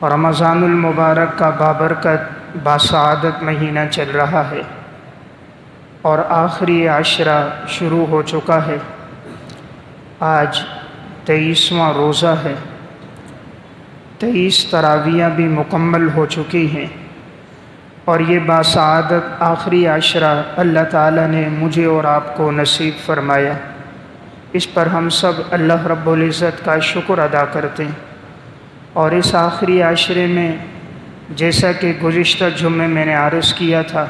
رمضان المبارک کا بابرکت باسعادت مہینہ چل رہا ہے اور آخری عشرہ شروع ہو چکا ہے۔ آج 23واں روزہ ہے، 23 تراویحیں بھی مکمل ہو چکی ہیں، اور یہ باسعادت آخری عشرہ اللہ تعالیٰ نے مجھے اور آپ کو نصیب فرمایا۔ اس پر ہم سب اللہ رب العزت کا شکر ادا کرتے ہیں۔ اور اس آخری عشرے میں جیسا کہ گزشتہ جمعے میں نے عرض کیا تھا،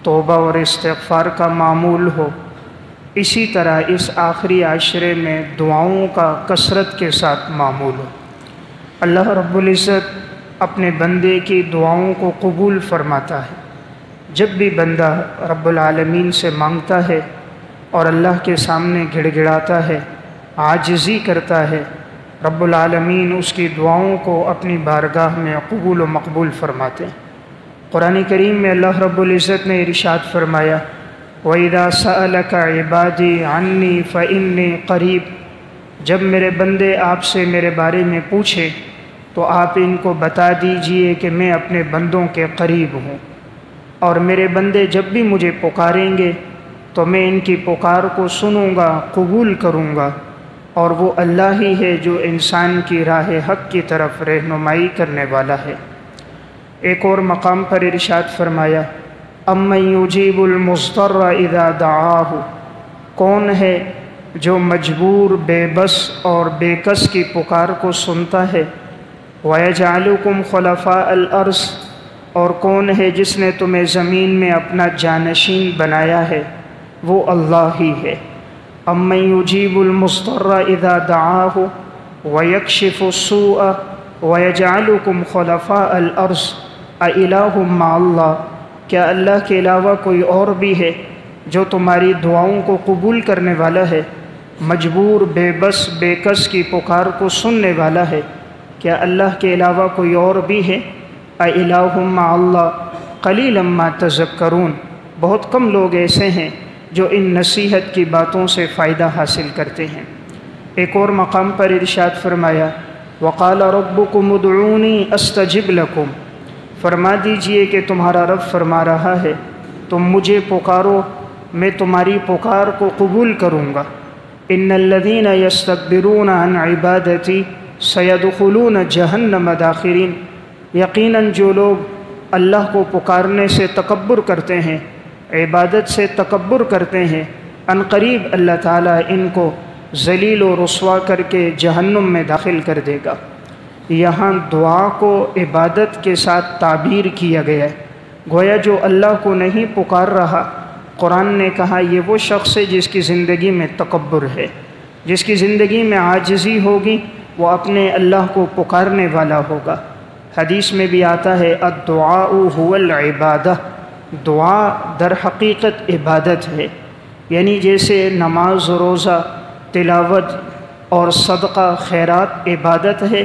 توبہ اور استغفار کا معمول ہو، اسی طرح اس آخری عشرے میں دعاؤں کا کثرت کے ساتھ معمول ہو۔ اللہ رب العزت اپنے بندے کی دعاؤں کو قبول فرماتا ہے۔ جب بھی بندہ رب العالمین سے مانگتا ہے اور اللہ کے سامنے گڑ گڑاتا ہے، عاجزی کرتا ہے، رب العالمین اس کی دعاؤں کو اپنی بارگاہ میں قبول و مقبول فرماتے ہیں۔ قرآن کریم میں اللہ رب العزت نے ارشاد فرمایا، وَإِذَا سَأَلَكَ عِبَادِي عَنِّي فَإِنِّي قَرِيب، جب میرے بندے آپ سے میرے بارے میں پوچھیں تو آپ ان کو بتا دیجئے کہ میں اپنے بندوں کے قریب ہوں، اور میرے بندے جب بھی مجھے پکاریں گے تو میں ان کی پکار کو سنوں گا، قبول کروں گا، اور وہ اللہ ہی ہے جو انسان کی راہ حق کی طرف رہنمائی کرنے والا ہے۔ ایک اور مقام پر ارشاد فرمایا، اَمَّن يُجِيبُ الْمُضْطَرَّ إِذَا دَعَاهُ، کون ہے جو مجبور، بے بس اور بے کس کی پکار کو سنتا ہے، وَيَجْعَلُكُمْ خُلَفَاءَ الْأَرْضِ، اور کون ہے جس نے تمہیں زمین میں اپنا جانشین بنایا ہے، وہ اللہ ہی ہے۔ اَمَّن يُجِيبُ الْمُضْطَرَّ إِذَا دَعَاهُ وَيَكْشِفُ السُّوءَ وَيَجْعَلُكُمْ خُلَفَاءَ الْأَرْضِ أَإِلَٰهٌ مَّعَ اللَّهِ، کیا اللہ کے علاوہ کوئی اور بھی ہے جو تمہاری دعاؤں کو قبول کرنے والا ہے، مجبور، بے بس، بے کس کی پکار کو سننے والا ہے؟ کیا اللہ کے علاوہ کوئی اور بھی ہے؟ أَإِلَٰهٌ مَّعَ اللَّهِ قَلِيلًا مَّا تَذَكَّرُونَ، بہت کم لوگ ایسے ہیں جو ان نصیحت کی باتوں سے فائدہ حاصل کرتے ہیں۔ ایک اور مقام پر ارشاد فرمایا، وَقَالَ رَبُّكُمُ ادْعُونِي أَسْتَجِبْ لَكُمْ، فرما دیجئے کہ تمہارا رب فرما رہا ہے، تم مجھے پکارو، میں تمہاری پکار کو قبول کروں گا۔ إِنَّ الَّذِينَ يَسْتَكْبِرُونَ عَنْ عِبَادَتِي سَيَدْخُلُونَ جَهَنَّمَ دَاخِرِينَ، یقیناً جو لوگ اللہ کو پکارنے سے تکبر کرتے ہیں، عبادت سے تکبر کرتے ہیں، ان قریب اللہ تعالیٰ ان کو ذلیل و رسوا کر کے جہنم میں داخل کر دے گا۔ یہاں دعا کو عبادت کے ساتھ تعبیر کیا گیا ہے، گویا جو اللہ کو نہیں پکار رہا، قرآن نے کہا یہ وہ شخص ہے جس کی زندگی میں تکبر ہے، جس کی زندگی میں عاجزی ہوگی، وہ اپنے اللہ کو پکارنے والا ہوگا۔ حدیث میں بھی آتا ہے، الدعاء هو العبادہ، دعا در حقیقت عبادت ہے، یعنی جیسے نماز، روزہ، تلاوت اور صدقہ، خیرات عبادت ہے،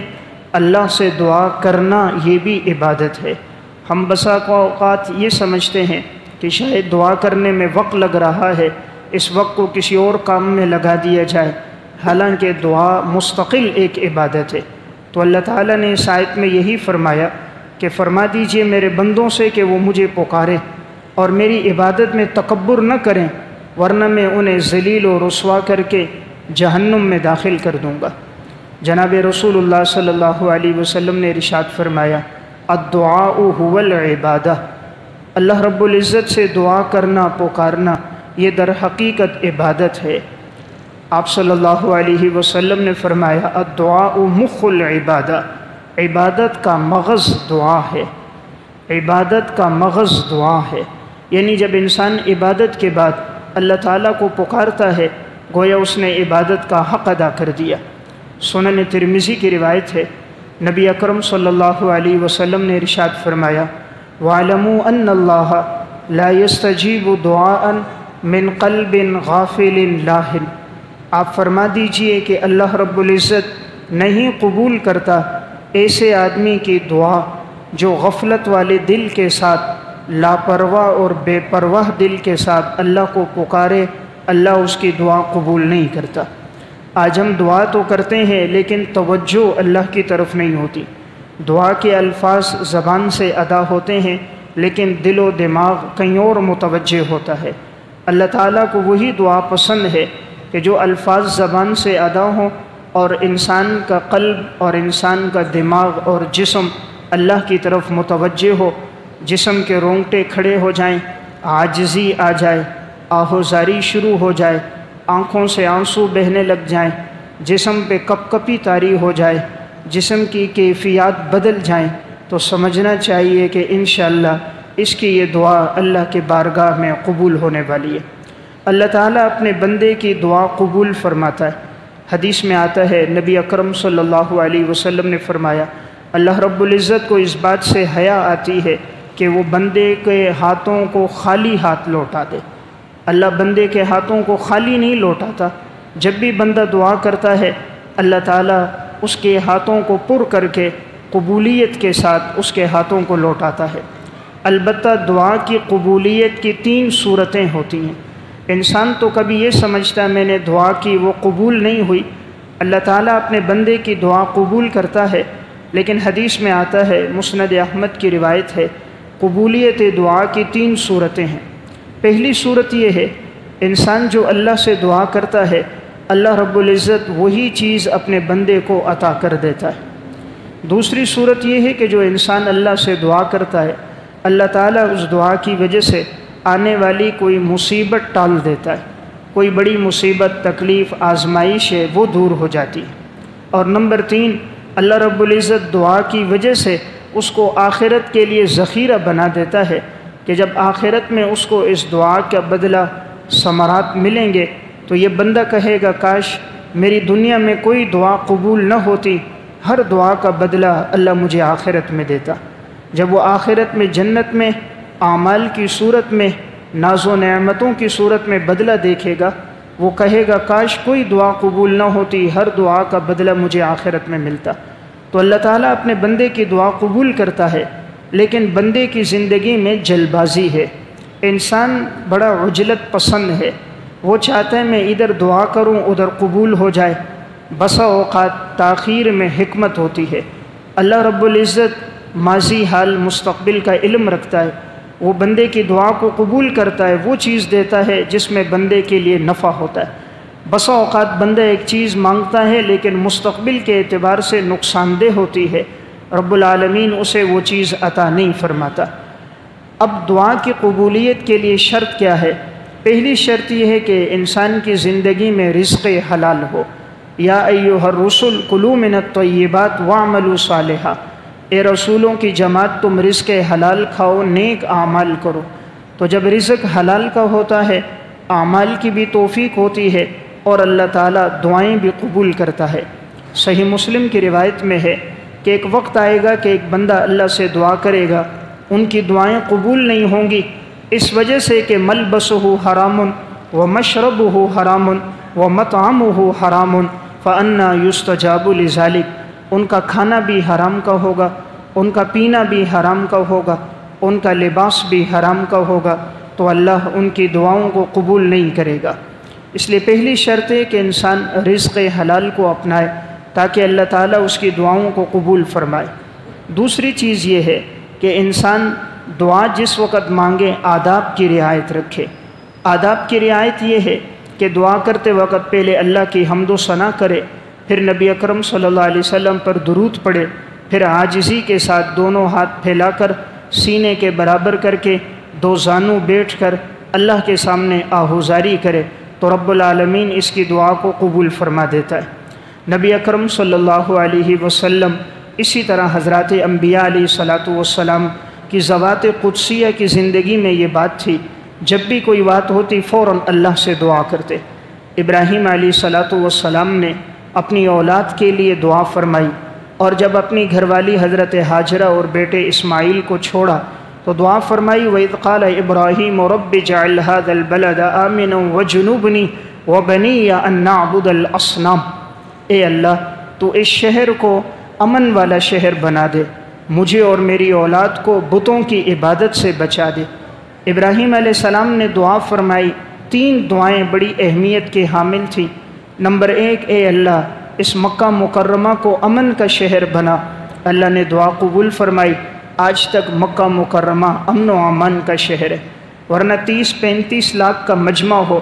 اللہ سے دعا کرنا یہ بھی عبادت ہے۔ ہم بسا اوقات یہ سمجھتے ہیں کہ شاید دعا کرنے میں وقت لگ رہا ہے، اس وقت کو کسی اور کام میں لگا دیا جائے، حالانکہ دعا مستقل ایک عبادت ہے۔ تو اللہ تعالیٰ نے اس آیت میں یہی فرمایا کہ فرما دیجئے میرے بندوں سے کہ وہ مجھے پکاریں اور میری عبادت میں تکبر نہ کریں، ورنہ میں انہیں ذلیل و رسوا کر کے جہنم میں داخل کر دوں گا۔ جناب رسول اللہ صلی اللہ علیہ وسلم نے ارشاد فرمایا، الدعاء هو العبادہ، اللہ رب العزت سے دعا کرنا، پکارنا، یہ در حقیقت عبادت ہے۔ آپ صلی اللہ علیہ وسلم نے فرمایا، الدعاء مخ العبادہ، عبادت کا مغز دعا ہے، عبادت کا مغز دعا ہے، یعنی جب انسان عبادت کے بعد اللہ تعالیٰ کو پکارتا ہے، گویا اس نے عبادت کا حق ادا کر دیا۔ سنن ترمذی کی روایت ہے، نبی اکرم صلی اللہ علیہ وسلم نے ارشاد فرمایا، وَاعْلَمُوا أَنَّ اللَّهَ لَا يَسْتَجِيبُ دُعَاءً مِّن قَلْبٍ غَافِلٍ لَاهٍ، آپ فرما دیجئے کہ اللہ رب العزت نہیں قبول کرتا ایسے آدمی کی دعا جو غفلت والے دل کے ساتھ، لاپرواہ اور بے پرواہ دل کے ساتھ اللہ کو پکارے، اللہ اس کی دعا قبول نہیں کرتا۔ آج ہم دعا تو کرتے ہیں لیکن توجہ اللہ کی طرف نہیں ہوتی۔ دعا کے الفاظ زبان سے ادا ہوتے ہیں لیکن دل و دماغ کہیں اور متوجہ ہوتا ہے۔ اللہ تعالیٰ کو وہی دعا پسند ہے کہ جو الفاظ زبان سے ادا ہوں اور انسان کا قلب اور انسان کا دماغ اور جسم اللہ کی طرف متوجہ ہو، جسم کے رونگٹے کھڑے ہو جائیں، عاجزی آ جائے، آہوزاری شروع ہو جائے، آنکھوں سے آنسو بہنے لگ جائیں، جسم پہ کپ کپی طاری ہو جائے، جسم کی کیفیات بدل جائیں، تو سمجھنا چاہیے کہ انشاءاللہ اس کی یہ دعا اللہ کے بارگاہ میں قبول ہونے والی ہے۔ اللہ تعالیٰ اپنے بندے کی دعا قبول فرماتا ہے۔ حدیث میں آتا ہے، نبی اکرم صلی اللہ علیہ وسلم نے فرمایا، اللہ رب العزت کو اس بات سے حیا آتی ہے کہ وہ بندے کے ہاتھوں کو خالی ہاتھ لوٹا دے۔ اللہ بندے کے ہاتھوں کو خالی نہیں لوٹاتا۔ جب بھی بندہ دعا کرتا ہے اللہ تعالیٰ اس کے ہاتھوں کو پر کر کے قبولیت کے ساتھ اس کے ہاتھوں کو لوٹاتا ہے۔ البتہ دعا کی قبولیت کی 3 صورتیں ہوتی ہیں۔ انسان تو کبھی یہ سمجھتا میں نے دعا کی وہ قبول نہیں ہوئی۔ اللہ تعالیٰ اپنے بندے کی دعا قبول کرتا ہے، لیکن حدیث میں آتا ہے، مسند احمد کی روایت ہے، قبولیت دعا کی 3 صورتیں ہیں۔ پہلی صورت یہ ہے، انسان جو اللہ سے دعا کرتا ہے اللہ رب العزت وہی چیز اپنے بندے کو عطا کر دیتا ہے۔ دوسری صورت یہ ہے کہ جو انسان اللہ سے دعا کرتا ہے اللہ تعالیٰ اس دعا کی وجہ سے آنے والی کوئی مصیبت ٹال دیتا ہے، کوئی بڑی مصیبت، تکلیف، آزمائش ہے وہ دور ہو جاتی ہے۔ اور نمبر 3، اللہ رب العزت دعا کی وجہ سے اس کو آخرت کے لیے ذخیرہ بنا دیتا ہے کہ جب آخرت میں اس کو اس دعا کا بدلہ ثمرات ملیں گے تو یہ بندہ کہے گا کاش میری دنیا میں کوئی دعا قبول نہ ہوتی، ہر دعا کا بدلہ اللہ مجھے آخرت میں دیتا۔ جب وہ آخرت میں جنت میں اعمال کی صورت میں ناز و نعمتوں کی صورت میں بدلہ دیکھے گا، وہ کہے گا کاش کوئی دعا قبول نہ ہوتی، ہر دعا کا بدلہ مجھے آخرت میں ملتا۔ تو اللہ تعالیٰ اپنے بندے کی دعا قبول کرتا ہے، لیکن بندے کی زندگی میں جلد بازی ہے۔ انسان بڑا عجلت پسند ہے، وہ چاہتا ہے میں ادھر دعا کروں ادھر قبول ہو جائے۔ بسا اوقات تاخیر میں حکمت ہوتی ہے۔ اللہ رب العزت ماضی حال مستقبل کا علم رکھتا ہے، وہ بندے کی دعا کو قبول کرتا ہے، وہ چیز دیتا ہے جس میں بندے کے لیے نفع ہوتا ہے۔ بسا اوقات بندہ ایک چیز مانگتا ہے لیکن مستقبل کے اعتبار سے نقصان دہ ہوتی ہے، رب العالمین اسے وہ چیز عطا نہیں فرماتا۔ اب دعا کی قبولیت کے لیے شرط کیا ہے؟ پہلی شرط یہ ہے کہ انسان کی زندگی میں رزق حلال ہو۔ یا ایھا الرسل کلوا من الطیبات واعملوا صالحا، اے رسولوں کی جماعت تم رزق حلال کھاؤ، نیک اعمال کرو۔ تو جب رزق حلال کا ہوتا ہے، اعمال کی بھی توفیق ہوتی ہے اور اللہ تعالیٰ دعائیں بھی قبول کرتا ہے۔ صحیح مسلم کی روایت میں ہے کہ ایک وقت آئے گا کہ ایک بندہ اللہ سے دعا کرے گا، ان کی دعائیں قبول نہیں ہوں گی اس وجہ سے کہ ملبسہ حرام ومشربہ حرام ومطعمہ حرام فأنى یستجاب لذلک، ان کا کھانا بھی حرام کا ہوگا، ان کا پینا بھی حرام کا ہوگا، ان کا لباس بھی حرام کا ہوگا، تو اللہ ان کی دعاؤں کو قبول نہیں کرے گا۔ اس لیے پہلی شرط ہے کہ انسان رزق حلال کو اپنائے تاکہ اللہ تعالیٰ اس کی دعاؤں کو قبول فرمائے۔ دوسری چیز یہ ہے کہ انسان دعا جس وقت مانگے آداب کی رعایت رکھے۔ آداب کی رعایت یہ ہے کہ دعا کرتے وقت پہلے اللہ کی حمد و ثنا کرے، پھر نبی اکرم صلی اللہ علیہ وسلم پر درود پڑھے، پھر عاجزی کے ساتھ دونوں ہاتھ پھیلا کر سینے کے برابر کر کے 2 زانو بیٹھ کر اللہ کے سامنے آہوزاری کرے تو رب العالمین اس کی دعا کو قبول فرما دیتا ہے۔ نبی اکرم صلی اللہ علیہ وسلم اسی طرح حضرات انبیاء علیہ الصلاۃ والسلام کی ذوات قدسیہ کی زندگی میں یہ بات تھی، جب بھی کوئی بات ہوتی فوراً اللہ سے دعا کرتے۔ ابراہیم علیہ الصلاۃ والسلام نے اپنی اولاد کے لیے دعا فرمائی، اور جب اپنی گھر والی حضرت ہاجرہ اور بیٹے اسماعیل کو چھوڑا تو دعا فرمائی، وَإِذْ قَالَ إِبْرَاهِيمُ رَبِّ اجْعَلْ هَذَا الْبَلَدَ آمِنًا وَاجْنُبْنِي وَبَنِيَّ أَن نَّعْبُدَ الْأَصْنَامَ، اے اللہ تو اس شہر کو امن والا شہر بنا دے، مجھے اور میری اولاد کو بتوں کی عبادت سے بچا دے۔ ابراہیم علیہ السلام نے دعا فرمائی، 3 دعائیں بڑی اہمیت کے حامل تھیں۔ نمبر 1، اے اللہ اس مکہ مکرمہ کو امن کا شہر بنا، اللہ نے دعا قبول فرمائی۔ آج تک مکہ مکرمہ امن و امان کا شہر ہے، ورنہ 30-35 لاکھ کا مجمع ہو،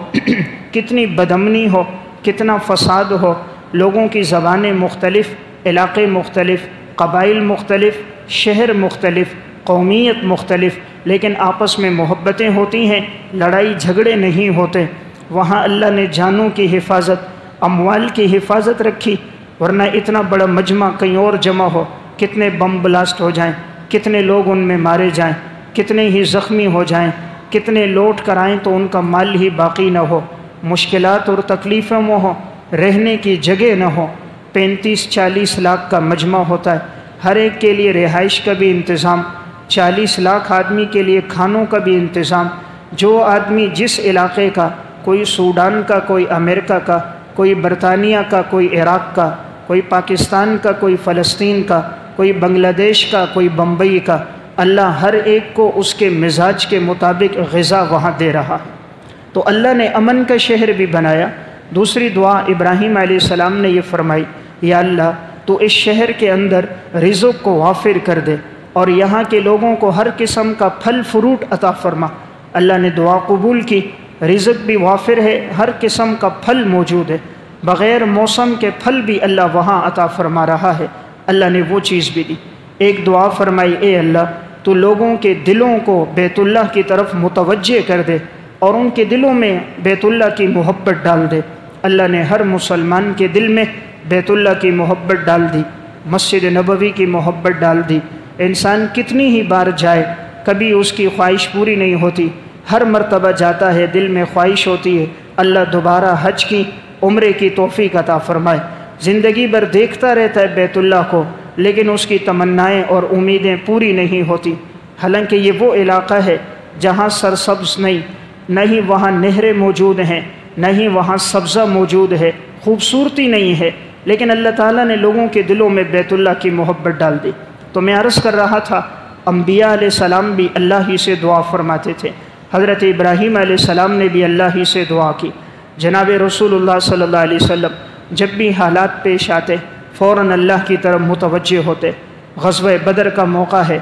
کتنی بدامنی ہو، کتنا فساد ہو، لوگوں کی زبانیں مختلف، علاقے مختلف، قبائل مختلف، شہر مختلف، قومیت مختلف، لیکن آپس میں محبتیں ہوتی ہیں، لڑائی جھگڑے نہیں ہوتے۔ وہاں اللہ نے جانوں کی حفاظت، اموال کی حفاظت رکھی، ورنہ اتنا بڑا مجمع کہیں اور جمع ہو، کتنے بم بلاسٹ ہو جائیں، کتنے لوگ ان میں مارے جائیں، کتنے ہی زخمی ہو جائیں، کتنے لوٹ کر آئیں تو ان کا مال ہی باقی نہ ہو، مشکلات اور تکلیفوں میں ہو، رہنے کی جگہ نہ ہو۔ 35-40 لاکھ کا مجمع ہوتا ہے، ہر ایک کے لیے رہائش کا بھی انتظام، 40 لاکھ آدمی کے لیے کھانوں کا بھی انتظام۔ جو آدمی جس علاقے کا، کوئی سوڈان کا، کوئی امریکہ کا، کوئی برطانیہ کا، کوئی عراق کا، کوئی پاکستان کا، کوئی فلسطین کا، کوئی بنگلہ دیش کا، کوئی بمبئی کا، اللہ ہر ایک کو اس کے مزاج کے مطابق غذا وہاں دے رہا ہے۔ تو اللہ نے امن کا شہر بھی بنایا۔ دوسری دعا ابراہیم علیہ السلام نے یہ فرمائی، یا اللہ تو اس شہر کے اندر رزق کو وافر کر دے اور یہاں کے لوگوں کو ہر قسم کا پھل فروٹ عطا فرما۔ اللہ نے دعا قبول کی، رزق بھی وافر ہے، ہر قسم کا پھل موجود ہے، بغیر موسم کے پھل بھی اللہ وہاں عطا فرما رہا ہے۔ اللہ نے وہ چیز بھی دی۔ ایک دعا فرمائی، اے اللہ تو لوگوں کے دلوں کو بیت اللہ کی طرف متوجہ کر دے اور ان کے دلوں میں بیت اللہ کی محبت ڈال دے۔ اللہ نے ہر مسلمان کے دل میں بیت اللہ کی محبت ڈال دی، مسجد نبوی کی محبت ڈال دی۔ انسان کتنی ہی بار جائے، کبھی اس کی خواہش پوری نہیں ہوتی، ہر مرتبہ جاتا ہے دل میں خواہش ہوتی ہے اللہ دوبارہ حج کی، عمرے کی توفیق عطا فرمائے۔ زندگی بھر دیکھتا رہتا ہے بیت اللہ کو، لیکن اس کی تمنائیں اور امیدیں پوری نہیں ہوتی۔ حالانکہ یہ وہ علاقہ ہے جہاں سرسبز نہیں، نہ ہی وہاں نہریں موجود ہیں، نہ ہی وہاں سبزہ موجود ہے، خوبصورتی نہیں ہے، لیکن اللہ تعالیٰ نے لوگوں کے دلوں میں بیت اللہ کی محبت ڈال دی۔ تو میں عرض کر رہا تھا، انبیاء علیہ السلام بھی اللہ ہی سے دعا فرماتے تھے۔ حضرت ابراہیم علیہ السلام نے بھی اللہ ہی سے دعا کی۔ جناب رسول اللہ صلی اللہ علیہ وسلم جب بھی حالات پیش آتے فوراً اللہ کی طرف متوجہ ہوتے۔ غزوہ بدر کا موقع ہے،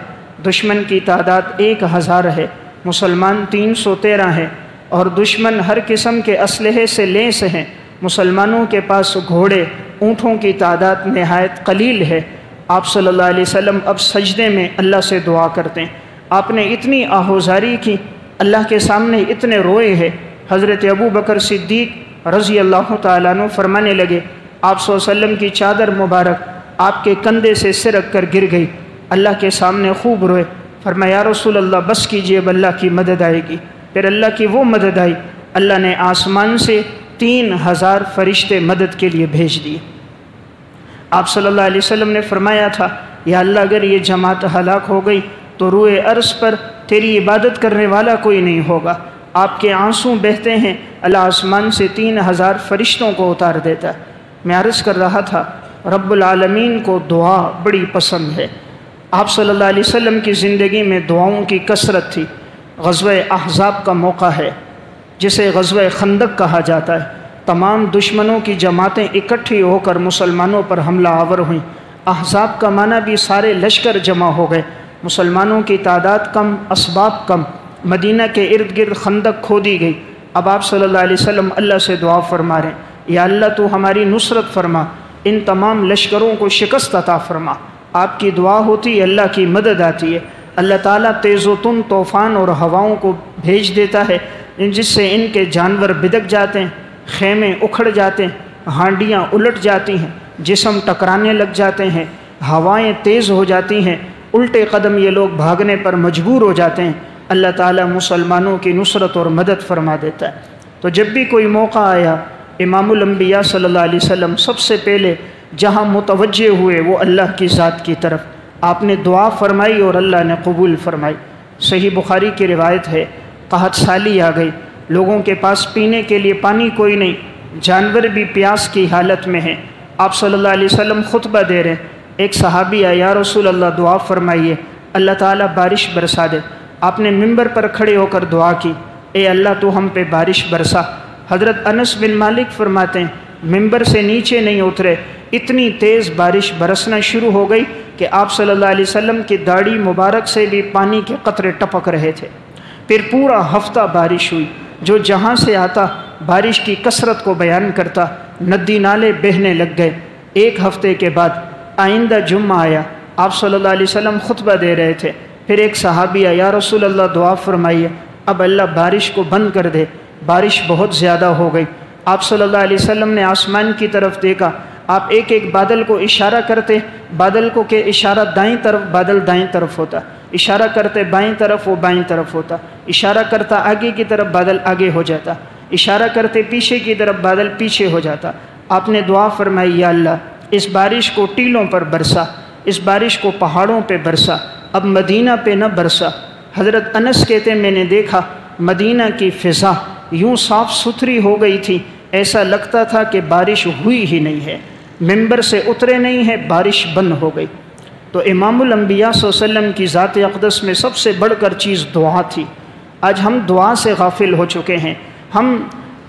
دشمن کی تعداد 1000 ہے، مسلمان 313 ہیں، اور دشمن ہر قسم کے اسلحے سے لیس ہیں۔ مسلمانوں کے پاس گھوڑے، اونٹوں کی تعداد نہایت قلیل ہے۔ آپ صلی اللہ علیہ وسلم اب سجدے میں اللہ سے دعا کرتے ہیں۔ آپ نے اتنی آہوزاری کی، اللہ کے سامنے اتنے روئے ہیں۔ حضرت ابو بکر صدیق رضی اللہ تعالیٰ عنہ فرمانے لگے، آپ صلی اللہ علیہ وسلم کی چادر مبارک آپ کے کندھے سے سرک کر گر گئی، اللہ کے سامنے خوب روئے۔ فرمایا یا رسول اللہ بس کیجئے، اب اللہ کی مدد آئے گی۔ پھر اللہ کی وہ مدد آئی، اللہ نے آسمان سے 3000 فرشتے مدد کے لیے بھیج دیے۔ آپ صلی اللہ علیہ وسلم نے فرمایا تھا، یا اللہ اگر یہ جماعت ہلاک ہو گئی تو روئے عرض پر تیری عبادت کرنے والا کوئی نہیں ہوگا۔ آپ کے آنسو بہتے ہیں، اللہ آسمان سے 3000 فرشتوں کو اتار دیتا ہے۔ میں عرض کر رہا تھا، رب العالمین کو دعا بڑی پسند ہے۔ آپ صلی اللہ علیہ وسلم کی زندگی میں دعاؤں کی کثرت تھی۔ غزوہ احزاب کا موقع ہے، جسے غزوہ خندق کہا جاتا ہے۔ تمام دشمنوں کی جماعتیں اکٹھی ہو کر مسلمانوں پر حملہ آور ہوئیں۔ احزاب کا معنی بھی سارے لشکر جمع ہو گئے، مسلمانوں کی تعداد کم، اسباب کم، مدینہ کے ارد گرد خندق کھودی گئی۔ اب آپ صلی اللہ علیہ وسلم اللہ سے دعا فرما رہے ہیں، یا اللہ تو ہماری نصرت فرما، ان تمام لشکروں کو شکست عطا فرما۔ آپ کی دعا ہوتی ہے، اللہ کی مدد آتی ہے۔ اللہ تعالیٰ تیز و تند طوفان اور ہواؤں کو بھیج دیتا ہے، جس سے ان کے جانور بدک جاتے ہیں، خیمے اکھڑ جاتے ہیں، ہانڈیاں الٹ جاتی ہیں، جسم ٹکرانے لگ جاتے ہیں، ہوائیں تیز ہو جاتی ہیں، الٹے قدم یہ لوگ بھاگنے پر مجبور ہو جاتے ہیں۔ اللہ تعالیٰ مسلمانوں کی نصرت اور مدد فرما دیتا ہے۔ تو جب بھی کوئی موقع آیا، امام الانبیاء صلی اللہ علیہ وسلم سب سے پہلے جہاں متوجہ ہوئے وہ اللہ کی ذات کی طرف۔ آپ نے دعا فرمائی اور اللہ نے قبول فرمائی۔ صحیح بخاری کی روایت ہے، قحط سالی آ گئی، لوگوں کے پاس پینے کے لیے پانی کوئی نہیں، جانور بھی پیاس کی حالت میں ہیں۔ آپ صلی اللہ علیہ وسلم خطبہ دے رہے ہیں، ایک صحابی آیا، یا رسول اللہ دعا فرمائیے اللہ تعالیٰ بارش برسا دے۔ آپ نے منبر پر کھڑے ہو کر دعا کی، اے اللہ تو ہم پہ بارش برسا۔ حضرت انس بن مالک فرماتے ہیں، منبر سے نیچے نہیں اترے، اتنی تیز بارش برسنا شروع ہو گئی کہ آپ صلی اللہ علیہ وسلم کی داڑھی مبارک سے بھی پانی کے قطرے ٹپک رہے تھے۔ پھر پورا ہفتہ بارش ہوئی، جو جہاں سے آتا بارش کی کثرت کو بیان کرتا، ندی نالے بہنے لگ گئے۔ ایک ہفتے کے بعد آئندہ جمعہ آیا، آپ صلی اللہ علیہ وسلم خطبہ دے رہے تھے۔ پھر ایک صحابی آیا، یا رسول اللہ دعا فرمائیے، اب اللہ بارش کو بند کر دے، بارش بہت زیادہ ہو گئی۔ آپ صلی اللہ علیہ وسلم نے آسمان کی طرف دیکھا، آپ ایک ایک بادل کو اشارہ کرتے، بادل کو کہ اشارہ دائیں طرف، بادل دائیں طرف ہوتا، اشارہ کرتے بائیں طرف، وہ بائیں طرف ہوتا، اشارہ کرتا آگے کی طرف، بادل آگے ہو جاتا، اشارہ کرتے پیچھے کی طرف، بادل پیچھے ہو جاتا۔ آپ نے دعا فرمائی، یا اللہ اس بارش کو ٹیلوں پر برسا، اس بارش کو پہاڑوں پہ برسا، اب مدینہ پہ نہ برسا۔ حضرت انس کہتے میں نے دیکھا مدینہ کی فضا یوں صاف ستھری ہو گئی تھی، ایسا لگتا تھا کہ بارش ہوئی ہی نہیں ہے، ممبر سے اترے نہیں ہے، بارش بند ہو گئی۔ تو امام الانبیاء صلی اللہ علیہ وسلم کی ذات اقدس میں سب سے بڑھ کر چیز دعا تھی۔ آج ہم دعا سے غافل ہو چکے ہیں۔ ہم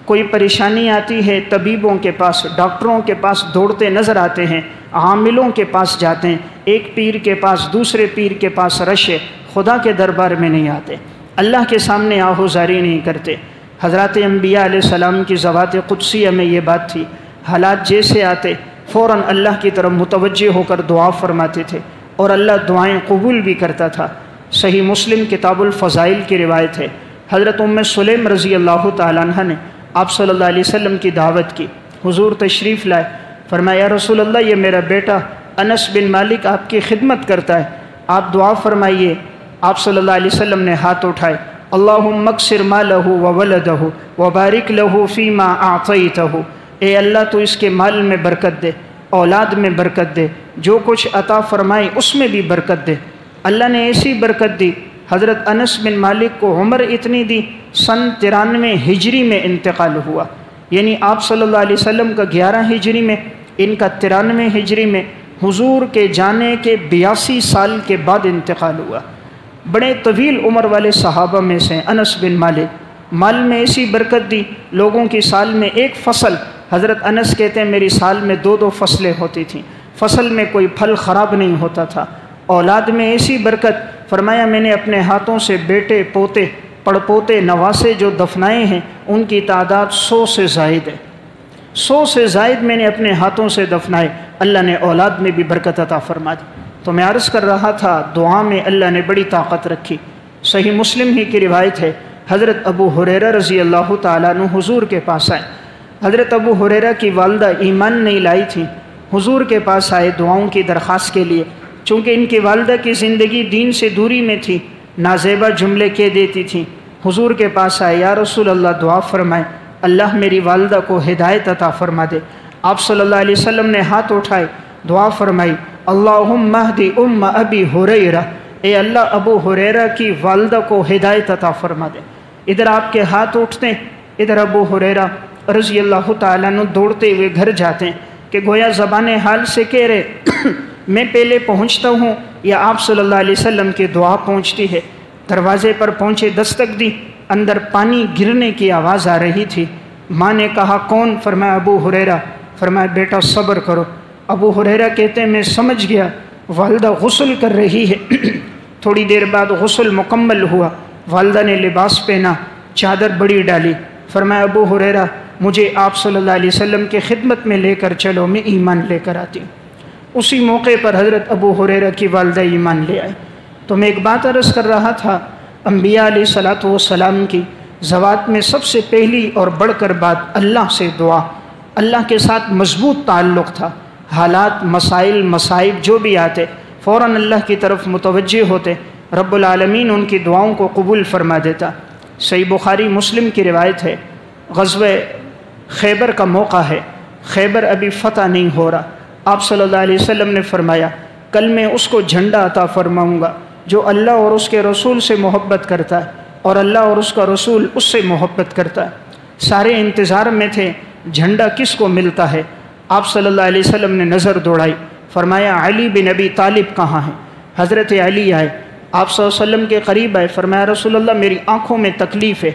کوئی پریشانی آتی ہے طبیبوں کے پاس، ڈاکٹروں کے پاس دوڑتے نظر آتے ہیں، عاملوں کے پاس جاتے ہیں، ایک پیر کے پاس دوسرے پیر کے پاس رش ہے، خدا کے دربار میں نہیں آتے، اللہ کے سامنے آہوزاری نہیں کرتے۔ حضرات انبیاء علیہ السلام کی ذوات قدسیہ میں یہ بات تھی، حالات جیسے آتے فوراً اللہ کی طرف متوجہ ہو کر دعا فرماتے تھے، اور اللہ دعائیں قبول بھی کرتا تھا۔ صحیح مسلم کتاب الفضائل کی روایت ہے، حضرت ام سلیم رضی اللہ تعالیٰ عنہ نے آپ صلی اللہ علیہ وسلم کی دعوت کی، حضور تشریف لائے، فرمایا یا رسول اللہ یہ میرا بیٹا انس بن مالک آپ کی خدمت کرتا ہے، آپ دعا فرمائیے۔ آپ صلی اللہ علیہ وسلم نے ہاتھ اٹھائے، اللہم اکثر مالہ وولدہ وبارک لہ فیما اعطیتہ، اے اللہ تو اس کے مال میں برکت دے، اولاد میں برکت دے، جو کچھ عطا فرمائے اس میں بھی برکت دے۔ اللہ نے ایسی برکت دی، حضرت انس بن مالک کو عمر اتنی دی، سن 93 ہجری میں انتقال ہوا، یعنی آپ صلی اللہ علیہ وسلم کا 11 ہجری میں، ان کا 93 ہجری میں، حضور کے جانے کے 82 سال کے بعد انتقال ہوا۔ بڑے طویل عمر والے صحابہ میں سے انس بن مالک، مال میں ایسی برکت دی، لوگوں کی سال میں ایک فصل، حضرت انس کہتے ہیں میری سال میں 2 فصلیں ہوتی تھیں، فصل میں کوئی پھل خراب نہیں ہوتا تھا۔ اولاد میں ایسی برکت، فرمایا میں نے اپنے ہاتھوں سے بیٹے پوتے پڑپوتے نواسے جو دفنائے ہیں ان کی تعداد 100 سے زائد ہے، 100 سے زائد میں نے اپنے ہاتھوں سے دفنائے، اللہ نے اولاد میں بھی برکت عطا فرما دی۔ تو میں عرض کر رہا تھا دعا میں اللہ نے بڑی طاقت رکھی۔ صحیح مسلم ہی کی روایت ہے، حضرت ابو ہریرہ رضی اللہ تعالیٰ عنہ حضور کے پاس آئے۔ حضرت ابو ہریرہ کی والدہ ایمان نہیں لائی تھی، حضور کے پاس آئے دعاؤں کی درخواست کے لیے، چونکہ ان کی والدہ کی زندگی دین سے دوری میں تھی، نازیبہ جملے کہہ دیتی تھیں۔ حضور کے پاس آئے، یا رسول اللہ دعا فرمائے، اللہ میری والدہ کو ہدایت عطا فرما دے۔ آپ صلی اللہ علیہ وسلم نے ہاتھ اٹھائے، دعا فرمائی، اللہم اہدی ام ابی ہریرہ، اے اللہ ابو ہریرہ کی والدہ کو ہدایت عطا فرما دے۔ ادھر آپ کے ہاتھ اٹھتے، ادھر ابو ہریرہ رضی اللہ تعالیٰ عنہ دوڑتے ہوئے گھر جاتے ہیں کہ گویا زبان حال سے کہہ رہے میں پہلے پہنچتا ہوں یا آپ صلی اللہ علیہ وسلم کی دعا پہنچتی ہے۔ دروازے پر پہنچے، دستک دی، اندر پانی گرنے کی آواز آ رہی تھی۔ ماں نے کہا کون؟ فرمایا ابو ہریرہ۔ فرمایا بیٹا صبر کرو۔ ابو ہریرہ کہتے ہیں میں سمجھ گیا والدہ غسل کر رہی ہے۔ تھوڑی دیر بعد غسل مکمل ہوا، والدہ نے لباس پہنا، چادر بڑی ڈالی، فرمایا ابو ہریرہ مجھے آپ صلی اللہ علیہ وسلم کی خدمت میں لے کر چلو، میں ایمان لے کر آتی ہوں۔ اسی موقع پر حضرت ابو ہریرہ کی والدہ ایمان لے آئے۔ تو میں ایک بات عرض کر رہا تھا، انبیاء علیہ الصلوۃ والسلام کی ذوات میں سب سے پہلی اور بڑھ کر بات اللہ سے دعا، اللہ کے ساتھ مضبوط تعلق تھا۔ حالات، مسائل، مصائب جو بھی آتے فوراً اللہ کی طرف متوجہ ہوتے، رب العالمین ان کی دعاؤں کو قبول فرما دیتا۔ صحیح بخاری مسلم کی روایت ہے، غزوہ خیبر کا موقع ہے، خیبر ابھی فتح نہیں ہو رہا۔ آپ صلی اللہ علیہ وسلم نے فرمایا کل میں اس کو جھنڈا عطا فرماؤں گا جو اللہ اور اس کے رسول سے محبت کرتا ہے اور اللہ اور اس کا رسول اس سے محبت کرتا ہے۔ سارے انتظار میں تھے جھنڈا کس کو ملتا ہے۔ آپ صلی اللہ علیہ وسلم نے نظر دوڑائی، فرمایا علی بن ابی طالب کہاں ہیں؟ حضرت علی آئے، آپ صلی اللہ علیہ وسلم کے قریب آئے، فرمایا رسول اللہ میری آنکھوں میں تکلیف ہے۔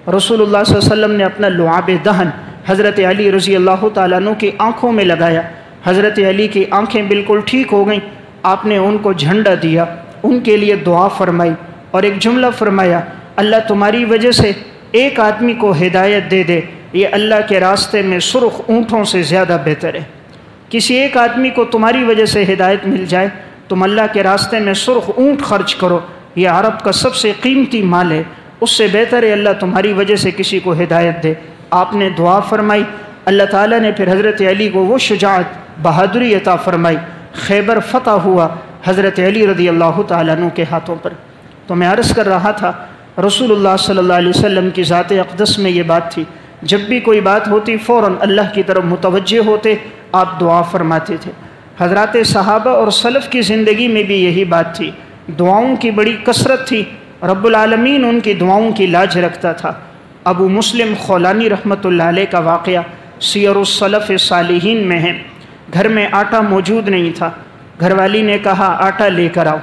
رسول اللہ صلی اللہ علیہ وسلم نے اپنا لعاب دہن حضرت علی رضی اللہ تعالیٰ عنہ کی آنکھوں میں لگایا۔ حضرت علی کی آنکھیں بالکل ٹھیک ہو گئیں۔ آپ نے ان کو جھنڈا دیا، ان کے لیے دعا فرمائی اور ایک جملہ فرمایا، اللہ تمہاری وجہ سے ایک آدمی کو ہدایت دے دے، یہ اللہ کے راستے میں سرخ اونٹوں سے زیادہ بہتر ہے۔ کسی ایک آدمی کو تمہاری وجہ سے ہدایت مل جائے، تم اللہ کے راستے میں سرخ اونٹ خرچ کرو، یہ عرب کا سب سے قیمتی مال ہے، اس سے بہتر ہے اللہ تمہاری وجہ سے کسی کو ہدایت دے۔ آپ نے دعا فرمائی، اللہ تعالیٰ نے پھر حضرت علی کو وہ شجاعت، بہادری عطا فرمائی، خیبر فتح ہوا حضرت علی رضی اللہ تعالیٰ عنہ کے ہاتھوں پر۔ تو میں عرض کر رہا تھا، رسول اللہ صلی اللہ علیہ وسلم کی ذات اقدس میں یہ بات تھی، جب بھی کوئی بات ہوتی فوراً اللہ کی طرف متوجہ ہوتے، آپ دعا فرماتے تھے۔ حضرات صحابہ اور سلف کی زندگی میں بھی یہی بات تھی، دعاؤں کی بڑی کثرت تھی، رب العالمین ان کی دعاؤں کی لاج رکھتا تھا۔ ابو مسلم خولانی رحمۃ اللہ علیہ کا واقعہ سیر السلف صالحین میں ہے۔ گھر میں آٹا موجود نہیں تھا، گھر والی نے کہا آٹا لے کر آؤ۔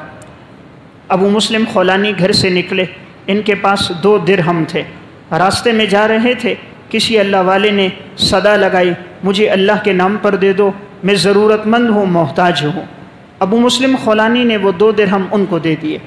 ابو مسلم خولانی گھر سے نکلے، ان کے پاس 2 درہم تھے، راستے میں جا رہے تھے، کسی اللہ والے نے صدا لگائی، مجھے اللہ کے نام پر دے دو، میں ضرورت مند ہوں، محتاج ہوں۔ ابو مسلم خولانی نے وہ 2 درہم ان کو دے دیے۔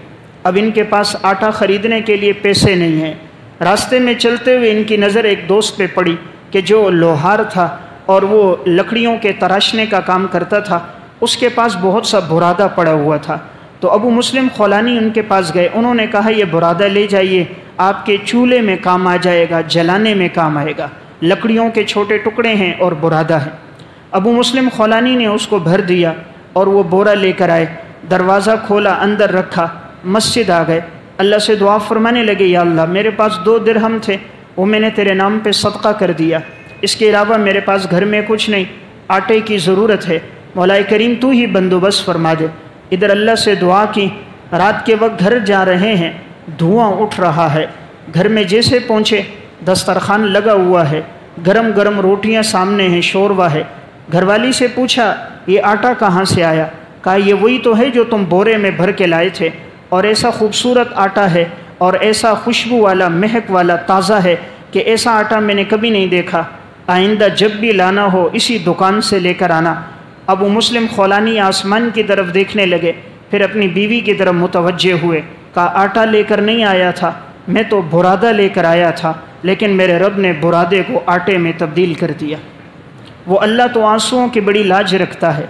اب ان کے پاس آٹا خریدنے کے لیے پیسے نہیں ہیں۔ راستے میں چلتے ہوئے ان کی نظر ایک دوست پہ پڑی کہ جو لوہار تھا اور وہ لکڑیوں کے تراشنے کا کام کرتا تھا، اس کے پاس بہت سا برادہ پڑا ہوا تھا۔ تو ابو مسلم خولانی ان کے پاس گئے، انہوں نے کہا یہ برادہ لے جائیے، آپ کے چولہے میں کام آ جائے گا، جلانے میں کام آئے گا، لکڑیوں کے چھوٹے ٹکڑے ہیں اور برادہ ہے۔ ابو مسلم خولانی نے اس کو بھر دیا اور وہ بورا لے کر آئے، دروازہ کھولا، اندر رکھا، مسجد آ گئے، اللہ سے دعا فرمانے لگے، یا اللہ میرے پاس 2 درہم تھے، وہ میں نے تیرے نام پہ صدقہ کر دیا، اس کے علاوہ میرے پاس گھر میں کچھ نہیں، آٹے کی ضرورت ہے، مولا کریم تو ہی بندوبست فرما دے۔ ادھر اللہ سے دعا کی، رات کے وقت گھر جا رہے ہیں، دھواں اٹھ رہا ہے، گھر میں جیسے پہنچے دسترخوان لگا ہوا ہے، گرم گرم روٹیاں سامنے ہیں، شوروا ہے۔ گھر والی سے پوچھا یہ آٹا کہاں سے آیا؟ کہا یہ وہی تو ہے جو تم بورے میں بھر کے لائے تھے، اور ایسا خوبصورت آٹا ہے اور ایسا خوشبو والا، مہک والا، تازہ ہے کہ ایسا آٹا میں نے کبھی نہیں دیکھا، آئندہ جب بھی لانا ہو اسی دکان سے لے کر آنا۔ ابو مسلم خولانی آسمان کی طرف دیکھنے لگے، پھر اپنی بیوی کی طرف متوجہ ہوئے، کہا آٹا لے کر نہیں آیا تھا، میں تو برادہ لے کر آیا تھا، لیکن میرے رب نے برادے کو آٹے میں تبدیل کر دیا۔ وہ اللہ تو آنسوؤں کی بڑی لاج رکھتا ہے،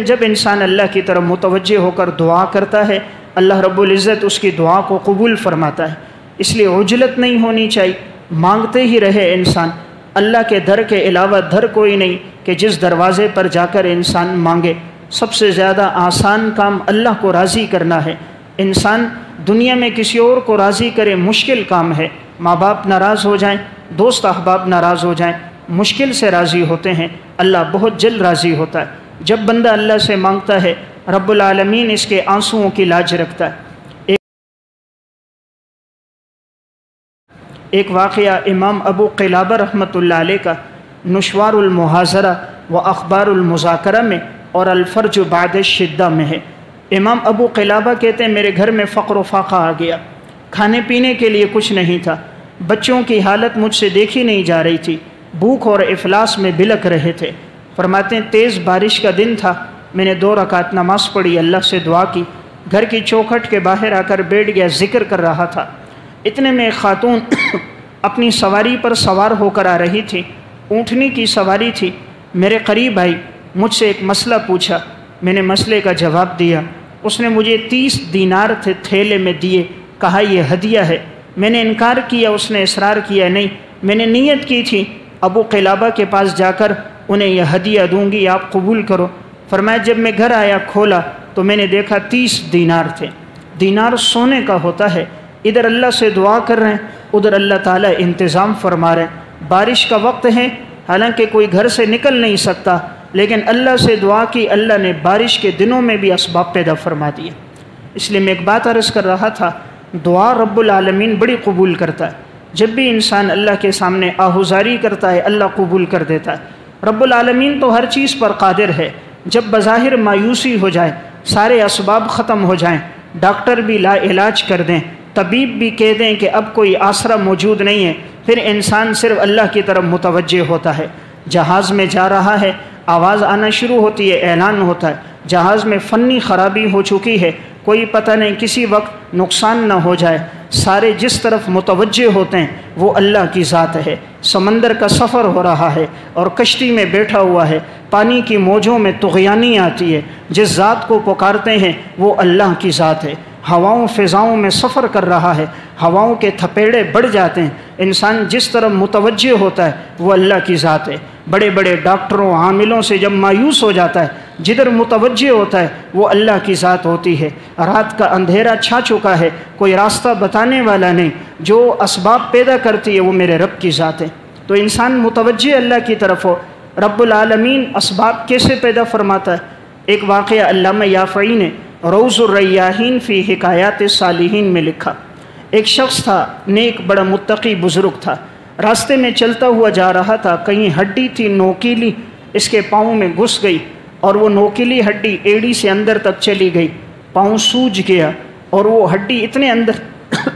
جب انسان اللہ کی طرف متوجہ ہو کر دعا کرتا ہے، اللہ رب العزت اس کی دعا کو قبول فرماتا ہے۔ اس لیے عجلت نہیں ہونی چاہیے، مانگتے ہی رہے انسان، اللہ کے در کے علاوہ در کوئی نہیں کہ جس دروازے پر جا کر انسان مانگے۔ سب سے زیادہ آسان کام اللہ کو راضی کرنا ہے۔ انسان دنیا میں کسی اور کو راضی کرے مشکل کام ہے، ماں باپ ناراض ہو جائیں، دوست احباب ناراض ہو جائیں، مشکل سے راضی ہوتے ہیں، اللہ بہت جلد راضی ہوتا ہے۔ جب بندہ اللہ سے مانگتا ہے، رب العالمین اس کے آنسوؤں کی لاج رکھتا ہے۔ ایک واقعہ امام ابو قلابہ رحمۃ اللہ علیہ کا نشوار المحاضرہ و اخبار المذاکرہ میں اور الفرج بعد الشدہ میں ہے۔ امام ابو قلابہ کہتے ہیں میرے گھر میں فقر و فاقہ آ گیا، کھانے پینے کے لیے کچھ نہیں تھا، بچوں کی حالت مجھ سے دیکھی نہیں جا رہی تھی، بھوک اور افلاس میں بلک رہے تھے۔ فرماتے ہیں تیز بارش کا دن تھا، میں نے 2 رکعت نماز پڑھی، اللہ سے دعا کی، گھر کی چوکھٹ کے باہر آ کر بیٹھ گیا، ذکر کر رہا تھا۔ اتنے میں ایک خاتون اپنی سواری پر سوار ہو کر آ رہی تھی، اونٹنی کی سواری تھی، میرے قریب آئی، مجھ سے ایک مسئلہ پوچھا، میں نے مسئلے کا جواب دیا۔ اس نے مجھے 30 دینار تھے تھیلے میں دیے، کہا یہ ہدیہ ہے۔ میں نے انکار کیا، اس نے اصرار کیا نہیں، میں نے نیت کی تھی ابو قلابہ کے پاس جا کر انہیں یہ ہدیہ دوں گی، آپ قبول کرو۔ فرمایا جب میں گھر آیا کھولا تو میں نے دیکھا 30 دینار تھے۔ دینار سونے کا ہوتا ہے، ادھر اللہ سے دعا کر رہے ہیں، ادھر اللہ تعالیٰ انتظام فرما رہے ہیں۔ بارش کا وقت ہے، حالانکہ کوئی گھر سے نکل نہیں سکتا، لیکن اللہ سے دعا کی، اللہ نے بارش کے دنوں میں بھی اسباب پیدا فرما دیے۔ اس لیے میں ایک بات عرض کر رہا تھا، دعا رب العالمین بڑی قبول کرتا ہے۔ جب بھی انسان اللہ کے سامنے آہوزاری کرتا ہے، اللہ قبول کر دیتا ہے۔ رب العالمین تو ہر چیز پر قادر ہے۔ جب بظاہر مایوسی ہو جائے، سارے اسباب ختم ہو جائیں، ڈاکٹر بھی لا علاج کر دیں، طبیب بھی کہہ دیں کہ اب کوئی آسرا موجود نہیں ہے، پھر انسان صرف اللہ کی طرف متوجہ ہوتا ہے۔ جہاز میں جا رہا ہے، آواز آنا شروع ہوتی ہے، اعلان ہوتا ہے جہاز میں فنی خرابی ہو چکی ہے، کوئی پتہ نہیں کسی وقت نقصان نہ ہو جائے، سارے جس طرف متوجہ ہوتے ہیں وہ اللہ کی ذات ہے۔ سمندر کا سفر ہو رہا ہے اور کشتی میں بیٹھا ہوا ہے، پانی کی موجوں میں طغیانی آتی ہے، جس ذات کو پکارتے ہیں وہ اللہ کی ذات ہے۔ ہواؤں فضاؤں میں سفر کر رہا ہے، ہواؤں کے تھپیڑے بڑھ جاتے ہیں، انسان جس طرف متوجہ ہوتا ہے وہ اللہ کی ذات ہے۔ بڑے بڑے ڈاکٹروں عاملوں سے جب مایوس ہو جاتا ہے، جدھر متوجہ ہوتا ہے وہ اللہ کی ذات ہوتی ہے۔ رات کا اندھیرا چھا چکا ہے، کوئی راستہ بتانے والا نہیں، جو اسباب پیدا کرتی ہے وہ میرے رب کی ذات ہے۔ تو انسان متوجہ اللہ کی طرف ہو۔ رب العالمین اسباب کیسے پیدا فرماتا ہے؟ ایک واقعہ علامہ یافعی نے روض الریاحین فی حکایات الصالحین میں لکھا۔ ایک شخص تھا، نیک بڑا متقی بزرگ تھا، راستے میں چلتا ہوا جا رہا تھا، کہیں ہڈی تھی نوکیلی اس کے پاؤں میں گھس گئی اور وہ نوکیلی ہڈی ایڑی سے اندر تک چلی گئی، پاؤں سوج گیا اور وہ ہڈی اتنے اندر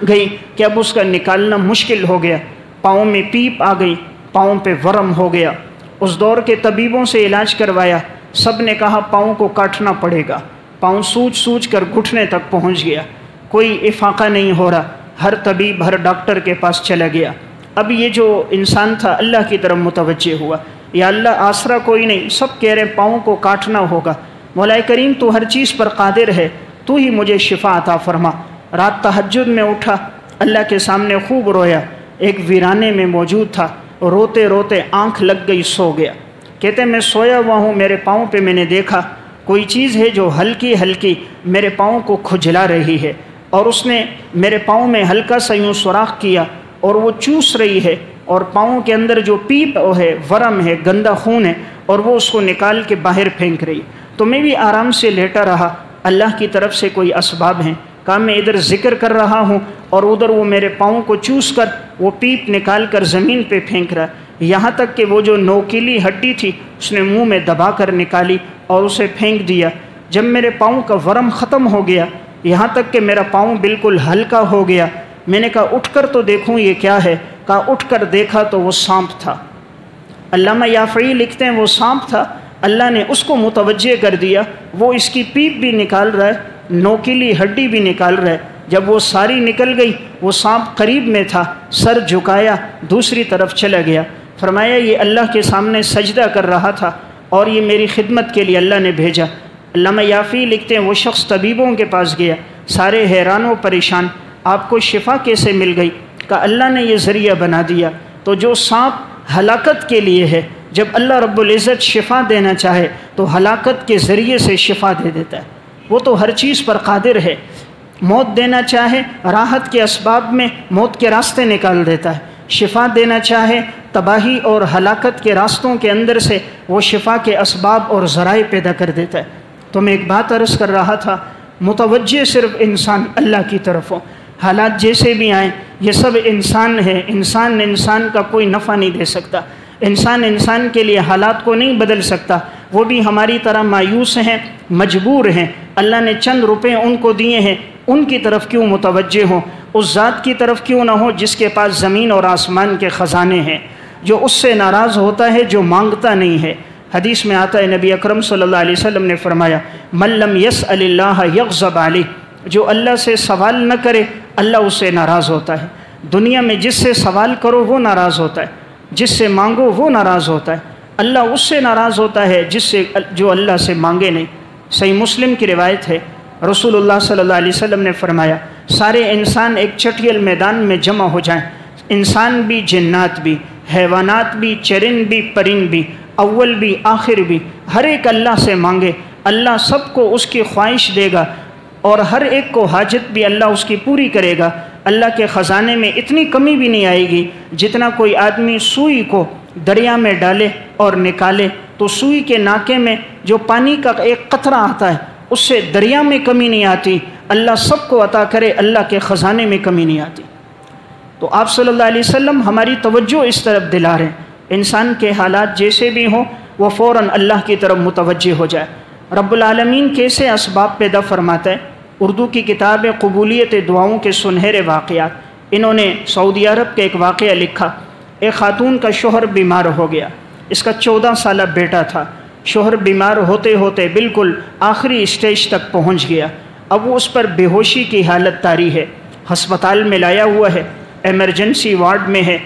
گئی کہ اب اس کا نکالنا مشکل ہو گیا، پاؤں میں پیپ آ گئی، پاؤں پہ ورم ہو گیا۔ اس دور کے طبیبوں سے علاج کروایا، سب نے کہا پاؤں کو کاٹنا پڑے گا، پاؤں سوج سوج کر گھٹنے تک پہنچ گیا، کوئی افاقہ نہیں ہو رہا، ہر طبیب ہر ڈاکٹر کے پاس چلا گیا۔ اب یہ جو انسان تھا اللہ کی طرف متوجہ ہوا، یا اللہ آسرا کوئی نہیں، سب کہہ رہے پاؤں کو کاٹنا ہوگا، مولا کریم تو ہر چیز پر قادر ہے، تو ہی مجھے شفا عطا فرما۔ رات تہجد میں اٹھا، اللہ کے سامنے خوب رویا، ایک ویرانے میں موجود تھا، روتے روتے آنکھ لگ گئی، سو گیا۔ کہتے میں سویا ہوا ہوں، میرے پاؤں پہ میں نے دیکھا کوئی چیز ہے جو ہلکی ہلکی میرے پاؤں کو کھجلا رہی ہے، اور اس نے میرے پاؤں میں ہلکا سا یوں سوراخ کیا اور وہ چوس رہی ہے، اور پاؤں کے اندر جو پیپ ہے، ورم ہے، گندا خون ہے، اور وہ اس کو نکال کے باہر پھینک رہی۔ تو میں بھی آرام سے لیٹا رہا، اللہ کی طرف سے کوئی اسباب ہیں، کہا میں ادھر ذکر کر رہا ہوں اور ادھر وہ میرے پاؤں کو چوس کر وہ پیپ نکال کر زمین پہ پھینک رہا، یہاں تک کہ وہ جو نوکیلی ہڈی تھی اس نے منہ میں دبا کر نکالی اور اسے پھینک دیا۔ جب میرے پاؤں کا ورم ختم ہو گیا، یہاں تک کہ میرا پاؤں بالکل ہلکا ہو گیا، میں نے کہا اٹھ کر تو دیکھوں یہ کیا ہے، کہا اٹھ کر دیکھا تو وہ سانپ تھا۔ علامہ یافعی لکھتے ہیں وہ سانپ تھا، اللہ نے اس کو متوجہ کر دیا، وہ اس کی پیپ بھی نکال رہا ہے، نوکیلی ہڈی بھی نکال رہا ہے۔ جب وہ ساری نکل گئی، وہ سانپ قریب میں تھا، سر جھکایا دوسری طرف چلا گیا۔ فرمایا یہ اللہ کے سامنے سجدہ کر رہا تھا اور یہ میری خدمت کے لیے اللہ نے بھیجا۔ علامہ یافعی لکھتے ہیں وہ شخص طبیبوں کے پاس گیا، سارے حیران و پریشان، آپ کو شفا کیسے مل گئی؟ کہ اللہ نے یہ ذریعہ بنا دیا۔ تو جو سانپ ہلاکت کے لیے ہے، جب اللہ رب العزت شفا دینا چاہے تو ہلاکت کے ذریعے سے شفا دے دیتا ہے، وہ تو ہر چیز پر قادر ہے۔ موت دینا چاہے راحت کے اسباب میں موت کے راستے نکال دیتا ہے، شفا دینا چاہے تباہی اور ہلاکت کے راستوں کے اندر سے وہ شفا کے اسباب اور ذرائع پیدا کر دیتا ہے۔ تو میں ایک بات عرض کر رہا تھا، متوجہ صرف انسان اللہ کی طرف ہو، حالات جیسے بھی آئیں یہ سب انسان ہے، انسان کا کوئی نفع نہیں دے سکتا، انسان کے لیے حالات کو نہیں بدل سکتا، وہ بھی ہماری طرح مایوس ہیں، مجبور ہیں، اللہ نے چند روپے ان کو دیے ہیں، ان کی طرف کیوں متوجہ ہوں، اس ذات کی طرف کیوں نہ ہو جس کے پاس زمین اور آسمان کے خزانے ہیں، جو اس سے ناراض ہوتا ہے جو مانگتا نہیں ہے۔ حدیث میں آتا ہے نبی اکرم صلی اللہ علیہ وسلم نے فرمایا من لم یسأل اللہ یغضب علیہ، جو اللہ سے سوال نہ کرے اللہ اس سے ناراض ہوتا ہے۔ دنیا میں جس سے سوال کرو وہ ناراض ہوتا ہے، جس سے مانگو وہ ناراض ہوتا ہے، اللہ اس سے ناراض ہوتا ہے جو اللہ سے مانگے نہیں۔ صحیح مسلم کی روایت ہے، رسول اللہ صلی اللہ علیہ وسلم نے فرمایا سارے انسان ایک چٹیل میدان میں جمع ہو جائیں، انسان بھی، جنات بھی، حیوانات بھی، چرند بھی، پرند بھی، اول بھی، آخر بھی، ہر ایک اللہ سے مانگے، اللہ سب کو اس کی خواہش دے گا اور ہر ایک کو حاجت بھی اللہ اس کی پوری کرے گا۔ اللہ کے خزانے میں اتنی کمی بھی نہیں آئے گی، جتنا کوئی آدمی سوئی کو دریا میں ڈالے اور نکالے تو سوئی کے ناکے میں جو پانی کا ایک قطرہ آتا ہے اس سے دریا میں کمی نہیں آتی، اللہ سب کو عطا کرے، اللہ کے خزانے میں کمی نہیں آتی۔ تو آپ صلی اللہ علیہ وسلم ہماری توجہ اس طرف دلا رہے ہیں، انسان کے حالات جیسے بھی ہوں وہ فوراً اللہ کی طرف متوجہ ہو جائے۔ رب العالمین کیسے اسباب پیدا فرماتا ہے؟ اردو کی کتاب قبولیت دعاؤں کے سنہرے واقعات، انہوں نے سعودی عرب کا ایک واقعہ لکھا۔ ایک خاتون کا شوہر بیمار ہو گیا، اس کا 14 سالہ بیٹا تھا، شوہر بیمار ہوتے ہوتے بالکل آخری اسٹیج تک پہنچ گیا، اب وہ اس پر بے ہوشی کی حالت طاری ہے، ہسپتال میں لایا ہوا ہے، ایمرجنسی وارڈ میں ہے،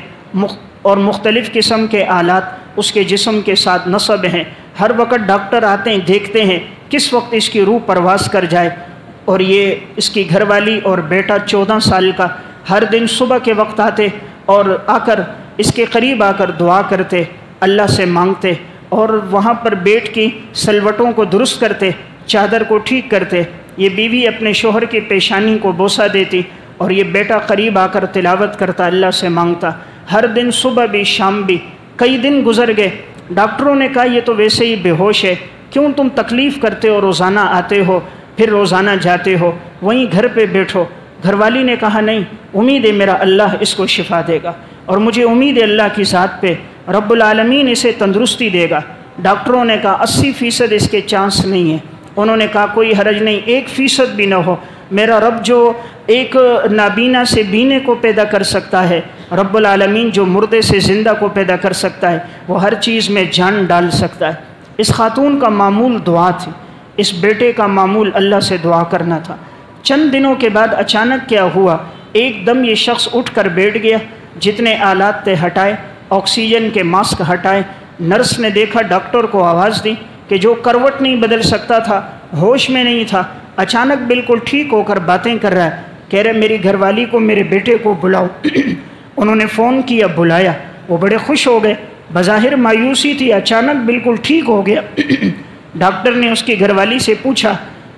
اور مختلف قسم کے آلات اس کے جسم کے ساتھ نصب ہیں، ہر وقت ڈاکٹر آتے ہیں، دیکھتے ہیں کس وقت اس کی روح پرواز کر جائے۔ اور یہ اس کی گھر والی اور بیٹا 14 سال کا ہر دن صبح کے وقت آتے اور آ کر اس کے قریب آ کر دعا کرتے، اللہ سے مانگتے، اور وہاں پر بیٹ کی سلوٹوں کو درست کرتے، چادر کو ٹھیک کرتے، یہ بیوی اپنے شوہر کی پیشانی کو بوسہ دیتی اور یہ بیٹا قریب آ کر تلاوت کرتا، اللہ سے مانگتا، ہر دن صبح بھی شام بھی۔ کئی دن گزر گئے، ڈاکٹروں نے کہا یہ تو ویسے ہی بے ہوش ہے، کیوں تم تکلیف کرتے ہو، روزانہ آتے ہو پھر روزانہ جاتے ہو، وہیں گھر پہ بیٹھو۔ گھر والی نے کہا نہیں، امید ہے میرا اللہ اس کو شفا دے گا، اور مجھے امید ہے اللہ کی ذات پہ رب العالمین اسے تندرستی دے گا۔ ڈاکٹروں نے کہا 80% اس کے چانس نہیں ہیں۔ انہوں نے کہا کوئی حرج نہیں، 1% بھی نہ ہو، میرا رب جو ایک نابینا سے بینے کو پیدا کر سکتا ہے، رب العالمین جو مردے سے زندہ کو پیدا کر سکتا ہے، وہ ہر چیز میں جان ڈال سکتا ہے۔ اس خاتون کا معمول دعا تھی، اس بیٹے کا معمول اللہ سے دعا کرنا تھا۔ چند دنوں کے بعد اچانک کیا ہوا، ایک دم یہ شخص اٹھ کر بیٹھ گیا، جتنے آلات تھے ہٹائے، آکسیجن کے ماسک ہٹائے۔ نرس نے دیکھا، ڈاکٹر کو آواز دی کہ جو کروٹ نہیں بدل سکتا تھا، ہوش میں نہیں تھا، اچانک بالکل ٹھیک ہو کر باتیں کر رہا ہے، کہہ رہے میری گھر والی کو، میرے بیٹے کو بلاؤ۔ انہوں نے فون کیا، بلایا، وہ بڑے خوش ہو گئے، بظاہر مایوسی تھی، اچانک بالکل ٹھیک ہو گیا۔ ڈاکٹر نے اس کی گھر والی سے پوچھا،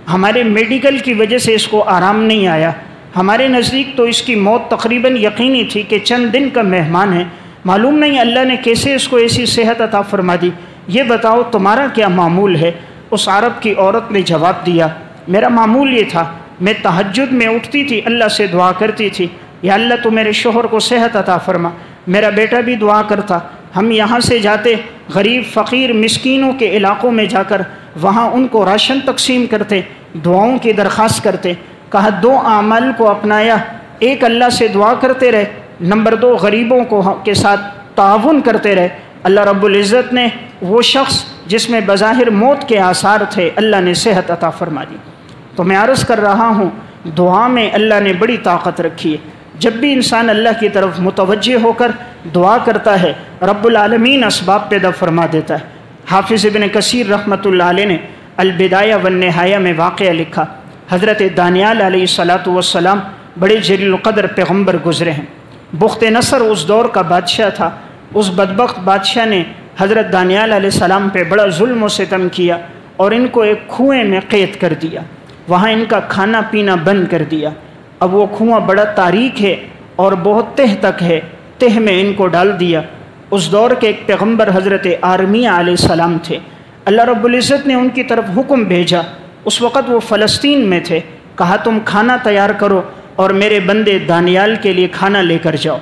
ہمارے میڈیکل کی وجہ سے اس کو آرام نہیں آیا، ہمارے نزدیک تو اس کی موت تقریباً یقینی تھی کہ چند دن کا مہمان ہے، معلوم نہیں اللہ نے کیسے اس کو ایسی صحت عطا فرما دی، یہ بتاؤ تمہارا کیا معمول ہے؟ اس عرب کی عورت نے جواب دیا، میرا معمول یہ تھا، میں تہجد میں اٹھتی تھی، اللہ سے دعا کرتی تھی، یا اللہ تو میرے شوہر کو صحت عطا فرما، میرا بیٹا بھی دعا کرتا، ہم یہاں سے جاتے غریب فقیر مسکینوں کے علاقوں میں جا کر وہاں ان کو راشن تقسیم کرتے، دعاؤں کی درخواست کرتے۔ کہا 2 اعمال کو اپنایا، ایک اللہ سے دعا کرتے رہے، نمبر 2 غریبوں کے ساتھ تعاون کرتے رہے۔ اللہ رب العزت نے وہ شخص جس میں بظاہر موت کے آثار تھے، اللہ نے صحت عطا فرما دی۔ تو میں عرض کر رہا ہوں، دعا میں اللہ نے بڑی طاقت رکھی ہے۔ جب بھی انسان اللہ کی طرف متوجہ ہو کر دعا کرتا ہے، رب العالمین اسباب پیدا فرما دیتا ہے۔ حافظ ابن کثیر رحمۃ اللہ علیہ نے البدایہ والنہایہ میں واقعہ لکھا، حضرت دانیال علیہ السلام بڑے جلیل القدر پیغمبر گزرے ہیں۔ بخت نصر اس دور کا بادشاہ تھا، اس بدبخت بادشاہ نے حضرت دانیال علیہ السلام پہ بڑا ظلم و ستم کیا اور ان کو ایک کنویں میں قید کر دیا، وہاں ان کا کھانا پینا بند کر دیا۔ اب وہ کنواں بڑا تاریک ہے اور بہت تہ تک ہے، تہ میں ان کو ڈال دیا۔ اس دور کے ایک پیغمبر حضرت آرمیہ علیہ السلام تھے، اللہ رب العزت نے ان کی طرف حکم بھیجا، اس وقت وہ فلسطین میں تھے، کہا تم کھانا تیار کرو اور میرے بندے دانیال کے لیے کھانا لے کر جاؤ۔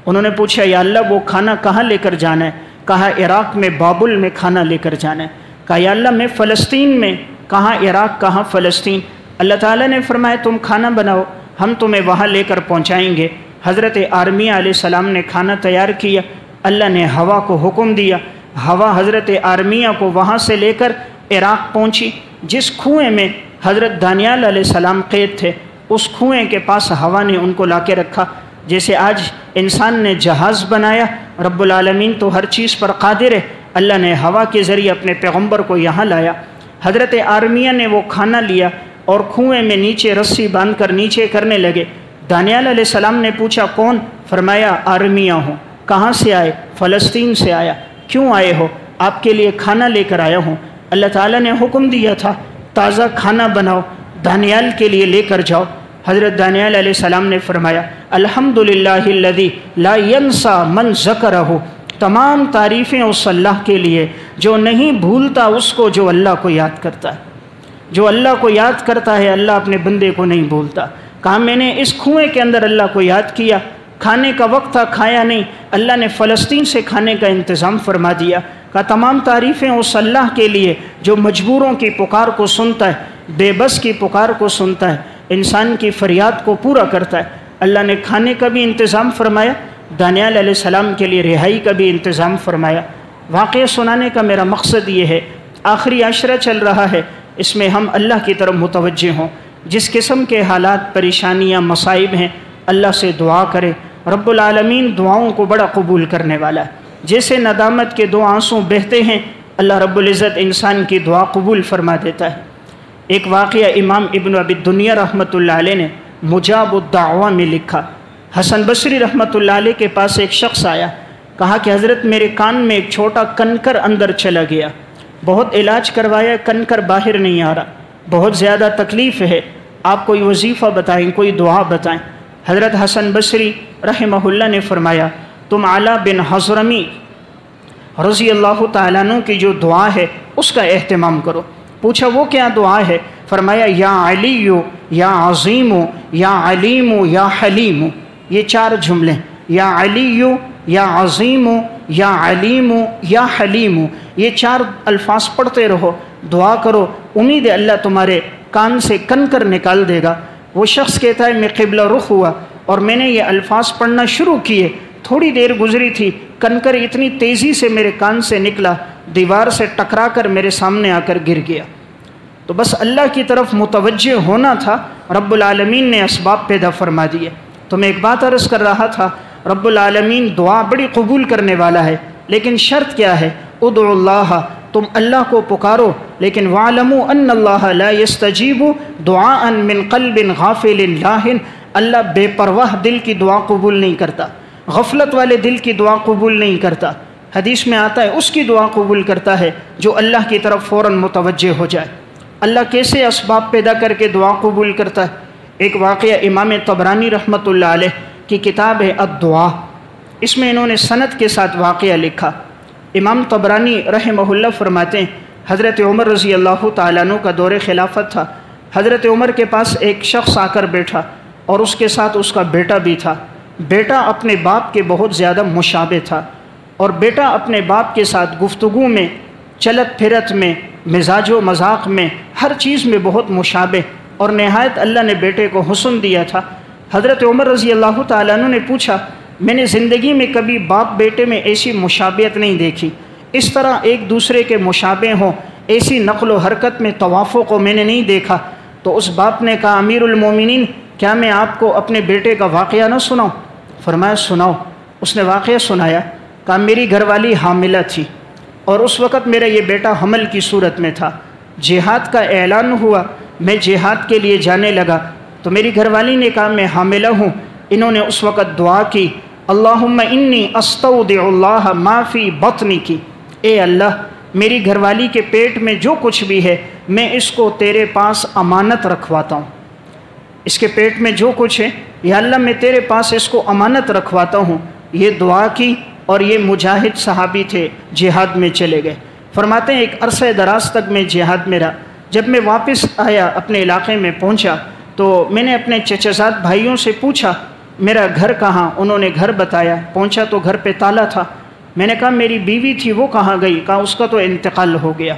انہوں نے پوچھا یا اللہ وہ کھانا کہاں لے کر جانا ہے؟ کہا عراق میں بابل میں کھانا لے کر جانا ہے۔ کہا یا اللہ میں فلسطین میں، کہاں عراق کہاں فلسطین؟ اللہ تعالیٰ نے فرمایا تم کھانا بناؤ، ہم تمہیں وہاں لے کر پہنچائیں گے۔ حضرت آرمیہ علیہ السلام نے کھانا تیار کیا، اللہ نے ہوا کو حکم دیا، ہوا حضرت آرمیہ کو وہاں سے لے کر عراق پہنچی۔ جس کنویں میں حضرت دانیال علیہ السلام قید تھے، اس کنویں کے پاس ہوا نے ان کو لا کے رکھا۔ جیسے آج انسان نے جہاز بنایا، رب العالمین تو ہر چیز پر قادر ہے، اللہ نے ہوا کے ذریعے اپنے پیغمبر کو یہاں لایا۔ حضرت آرمیہ نے وہ کھانا لیا اور کنویں میں نیچے رسی باندھ کر نیچے کرنے لگے۔ دانیال علیہ السلام نے پوچھا کون؟ فرمایا آرمیہ ہوں۔ کہاں سے آئے؟ فلسطین سے آیا۔ کیوں آئے ہو؟ آپ کے لیے کھانا لے کر آیا ہوں، اللہ تعالیٰ نے حکم دیا تھا تازہ کھانا بناؤ، دانیال کے لیے لے کر جاؤ۔ حضرت دانیال علیہ السلام نے فرمایا الحمدللہ الذی لا ینسیٰ من ذکرہ، تمام تعریفیں اس اللہ کے لیے جو نہیں بھولتا اس کو جو اللہ کو یاد کرتا ہے۔ جو اللہ کو یاد کرتا ہے اللہ اپنے بندے کو نہیں بھولتا۔ کہا میں نے اس کنویں کے اندر اللہ کو یاد کیا، کھانے کا وقت تھا کھایا نہیں، اللہ نے فلسطین سے کھانے کا انتظام فرما دیا۔ کہا تمام تعریفیں اس اللہ کے لیے جو مجبوروں کی پکار کو سنتا ہے، بے بس کی پکار کو سنتا ہے، انسان کی فریاد کو پورا کرتا ہے۔ اللہ نے کھانے کا بھی انتظام فرمایا، دانیال علیہ السلام کے لیے رہائی کا بھی انتظام فرمایا۔ واقعہ سنانے کا میرا مقصد یہ ہے، آخری عشرہ چل رہا ہے، اس میں ہم اللہ کی طرف متوجہ ہوں۔ جس قسم کے حالات، پریشانیاں، مصائب ہیں، اللہ سے دعا کرے۔ رب العالمین دعاؤں کو بڑا قبول کرنے والا ہے۔ جیسے ندامت کے 2 آنسوں بہتے ہیں، اللہ رب العزت انسان کی دعا قبول فرما دیتا ہے۔ ایک واقعہ امام ابن ابی الدنیا رحمۃ اللہ علیہ نے مجاب الدعوہ میں لکھا۔ حسن بصری رحمۃ اللہ علیہ کے پاس ایک شخص آیا، کہا کہ حضرت میرے کان میں ایک چھوٹا کنکر اندر چلا گیا، بہت علاج کروایا، کنکر باہر نہیں آ رہا، بہت زیادہ تکلیف ہے، آپ کوئی وظیفہ بتائیں، کوئی دعا بتائیں۔ حضرت حسن بصری رحمہ اللہ نے فرمایا، تم علا بن حضرمی رضی اللہ تعالیٰ عنہ کی جو دعا ہے اس کا اہتمام کرو۔ پوچھا وہ کیا دعا ہے؟ فرمایا یا علی یا عظیم یا علیم یا حلیم۔ یہ 4 جملے، یا علی یا عظیم یا علیم یا حلیم، یہ 4 الفاظ پڑھتے رہو، دعا کرو، امید ہے اللہ تمہارے کان سے کنکر نکال دے گا۔ وہ شخص کہتا ہے میں قبلہ رخ ہوا اور میں نے یہ الفاظ پڑھنا شروع کیے، تھوڑی دیر گزری تھی، کنکر اتنی تیزی سے میرے کان سے نکلا، دیوار سے ٹکرا کر میرے سامنے آ کر گر گیا۔ تو بس اللہ کی طرف متوجہ ہونا تھا، رب العالمین نے اسباب پیدا فرما دیے۔ تو میں ایک بات عرض کر رہا تھا، رب العالمین دعا بڑی قبول کرنے والا ہے، لیکن شرط کیا ہے؟ ادعوا اللہ، تم اللہ کو پکارو، لیکن وَاعْلَمُوا أَنَّ اللَّهَ لَا يَسْتَجِيبُ دُعَاءً مِّن قَلْبٍ غَافِلٍ لَاهٍ۔ اللہ بے پرواہ دل کی دعا قبول نہیں کرتا، غفلت والے دل کی دعا قبول نہیں کرتا۔ حدیث میں آتا ہے اس کی دعا قبول کرتا ہے جو اللہ کی طرف فوراً متوجہ ہو جائے۔ اللہ کیسے اسباب پیدا کر کے دعا قبول کرتا ہے؟ ایک واقعہ امام طبرانی رحمۃ اللہ علیہ کی کتاب ہے الدعا، اس میں انہوں نے سند کے ساتھ واقعہ لکھا۔ امام طبرانی رحمہ اللہ فرماتے ہیں حضرت عمر رضی اللہ تعالیٰ عنہ کا دور خلافت تھا۔ حضرت عمر کے پاس ایک شخص آ کر بیٹھا اور اس کے ساتھ اس کا بیٹا بھی تھا۔ بیٹا اپنے باپ کے بہت زیادہ مشابہ تھا، اور بیٹا اپنے باپ کے ساتھ گفتگو میں، چلت پھرت میں، مزاج و مذاق میں، ہر چیز میں بہت مشابہ، اور نہایت اللہ نے بیٹے کو حسن دیا تھا۔ حضرت عمر رضی اللہ تعالیٰ عنہ نے پوچھا، میں نے زندگی میں کبھی باپ بیٹے میں ایسی مشابہت نہیں دیکھی، اس طرح ایک دوسرے کے مشابہ ہوں، ایسی نقل و حرکت میں توافق کو میں نے نہیں دیکھا۔ تو اس باپ نے کہا، امیر المومنین کیا میں آپ کو اپنے بیٹے کا واقعہ نہ سناؤں؟ فرمایا سناؤ۔ اس نے واقعہ سنایا، کہا میری گھر والی حاملہ تھی اور اس وقت میرا یہ بیٹا حمل کی صورت میں تھا، جہاد کا اعلان ہوا، میں جہاد کے لیے جانے لگا تو میری گھر والی نے کہا میں حاملہ ہوں۔ انہوں نے اس وقت دعا کی، اللہم انی استودع اللہ ما فی بطنی کی، اے اللہ میری گھر والی کے پیٹ میں جو کچھ بھی ہے میں اس کو تیرے پاس امانت رکھواتا ہوں، اس کے پیٹ میں جو کچھ ہے یا اللہ میں تیرے پاس اس کو امانت رکھواتا ہوں۔ یہ دعا کی اور یہ مجاہد صحابی تھے، جہاد میں چلے گئے۔ فرماتے ہیں ایک عرصہ دراز تک میں جہاد میں رہا، جب میں واپس آیا اپنے علاقے میں پہنچا تو میں نے اپنے چچا زاد بھائیوں سے پوچھا میرا گھر کہاں؟ انہوں نے گھر بتایا۔ پہنچا تو گھر پہ تالا تھا۔ میں نے کہا میری بیوی تھی وہ کہاں گئی؟ کہا اس کا تو انتقال ہو گیا۔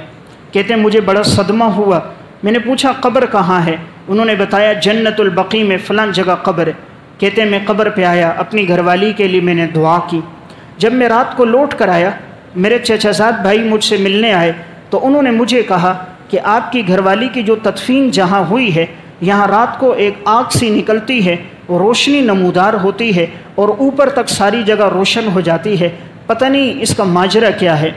کہتے ہیں مجھے بڑا صدمہ ہوا۔ میں نے پوچھا قبر کہاں ہے؟ انہوں نے بتایا جنت البقیع میں فلاں جگہ قبر ہے۔ کہتے ہیں میں قبر پہ آیا، اپنی گھر والی کے لیے میں نے دعا کی۔ جب میں رات کو لوٹ کر آیا، میرے چچا زاد بھائی مجھ سے ملنے آئے تو انہوں نے مجھے کہا کہ آپ کی گھر والی کی جو تدفین جہاں ہوئی ہے یہاں رات کو ایک آگ سی نکلتی ہے، وہ روشنی نمودار ہوتی ہے اور اوپر تک ساری جگہ روشن ہو جاتی ہے، پتہ نہیں اس کا ماجرا کیا ہے۔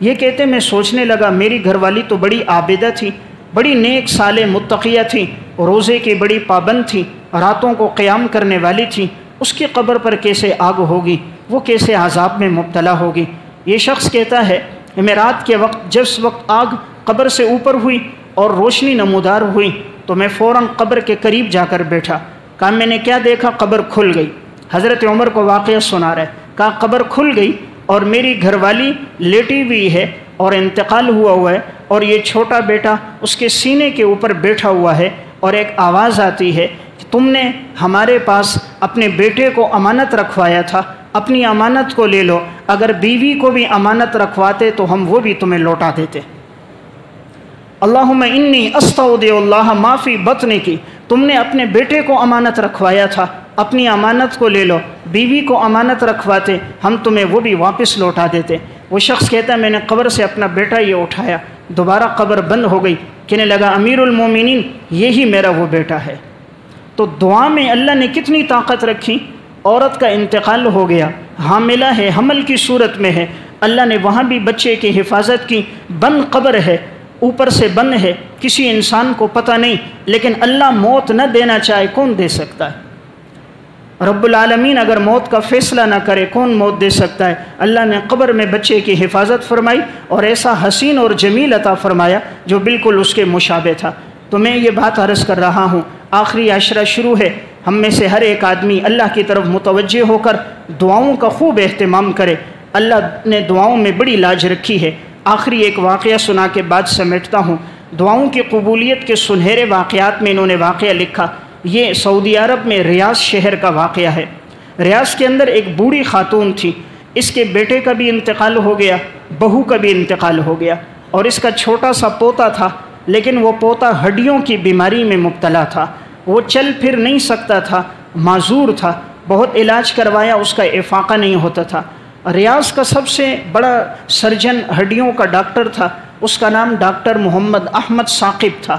یہ کہتے میں سوچنے لگا میری گھر والی تو بڑی عابدہ تھی، بڑی نیک صالح متقیہ تھی، روزے کی بڑی پابند تھی، راتوں کو قیام کرنے والی تھی، اس کی قبر پر کیسے آگ ہوگی؟ وہ کیسے عذاب میں مبتلا ہوگی؟ یہ شخص کہتا ہے میں رات کے وقت جس وقت آگ قبر سے اوپر ہوئی اور روشنی نمودار ہوئی تو میں فوراً قبر کے قریب جا کر بیٹھا۔ کہا میں نے کیا دیکھا؟ قبر کھل گئی۔ حضرت عمر کو واقعہ سنا رہا ہے، کہا قبر کھل گئی اور میری گھر والی لیٹی ہوئی ہے اور انتقال ہوا ہے، اور یہ چھوٹا بیٹا اس کے سینے کے اوپر بیٹھا ہوا ہے، اور ایک آواز آتی ہے کہ تم نے ہمارے پاس اپنے بیٹے کو امانت رکھوایا تھا، اپنی امانت کو لے لو، اگر بیوی کو بھی امانت رکھواتے تو ہم وہ بھی تمہیں لوٹا دیتے۔ اللہم انی استودع اللہ ما فی بطنی کی، تم نے اپنے بیٹے کو امانت رکھوایا تھا، اپنی امانت کو لے لو، بیوی کو امانت رکھواتے ہم تمہیں وہ بھی واپس لوٹا دیتے۔ وہ شخص کہتا ہے میں نے قبر سے اپنا بیٹا یہ اٹھایا، دوبارہ قبر بند ہو گئی، کہنے لگا امیر المومنین یہی میرا وہ بیٹا ہے۔ تو دعا میں اللہ نے کتنی طاقت رکھی۔ عورت کا انتقال ہو گیا، حاملہ ہے، حمل کی صورت میں ہے، اللہ نے وہاں بھی بچے کی حفاظت کی۔ بند قبر ہے، اوپر سے بند ہے، کسی انسان کو پتہ نہیں، لیکن اللہ موت نہ دینا چاہے کون دے سکتا ہے؟ رب العالمین اگر موت کا فیصلہ نہ کرے کون موت دے سکتا ہے؟ اللہ نے قبر میں بچے کی حفاظت فرمائی اور ایسا حسین اور جمیل عطا فرمایا جو بالکل اس کے مشابہ تھا۔ تو میں یہ بات عرض کر رہا ہوں، آخری عشرہ شروع ہے، ہم میں سے ہر ایک آدمی اللہ کی طرف متوجہ ہو کر دعاؤں کا خوب اہتمام کرے۔ اللہ نے دعاؤں میں بڑی لاج رکھی ہے۔ آخری ایک واقعہ سنا کے بعد سمیٹتا ہوں۔ دعاؤں کی قبولیت کے سنہرے واقعات میں انہوں نے واقعہ لکھا، یہ سعودی عرب میں ریاض شہر کا واقعہ ہے۔ ریاض کے اندر ایک بوڑھی خاتون تھی، اس کے بیٹے کا بھی انتقال ہو گیا، بہو کا بھی انتقال ہو گیا، اور اس کا چھوٹا سا پوتا تھا، لیکن وہ پوتا ہڈیوں کی بیماری میں مبتلا تھا، وہ چل پھر نہیں سکتا تھا، معذور تھا، بہت علاج کروایا، اس کا افاقہ نہیں ہوتا تھا۔ ریاض کا سب سے بڑا سرجن ہڈیوں کا ڈاکٹر تھا، اس کا نام ڈاکٹر محمد احمد ثاقب تھا۔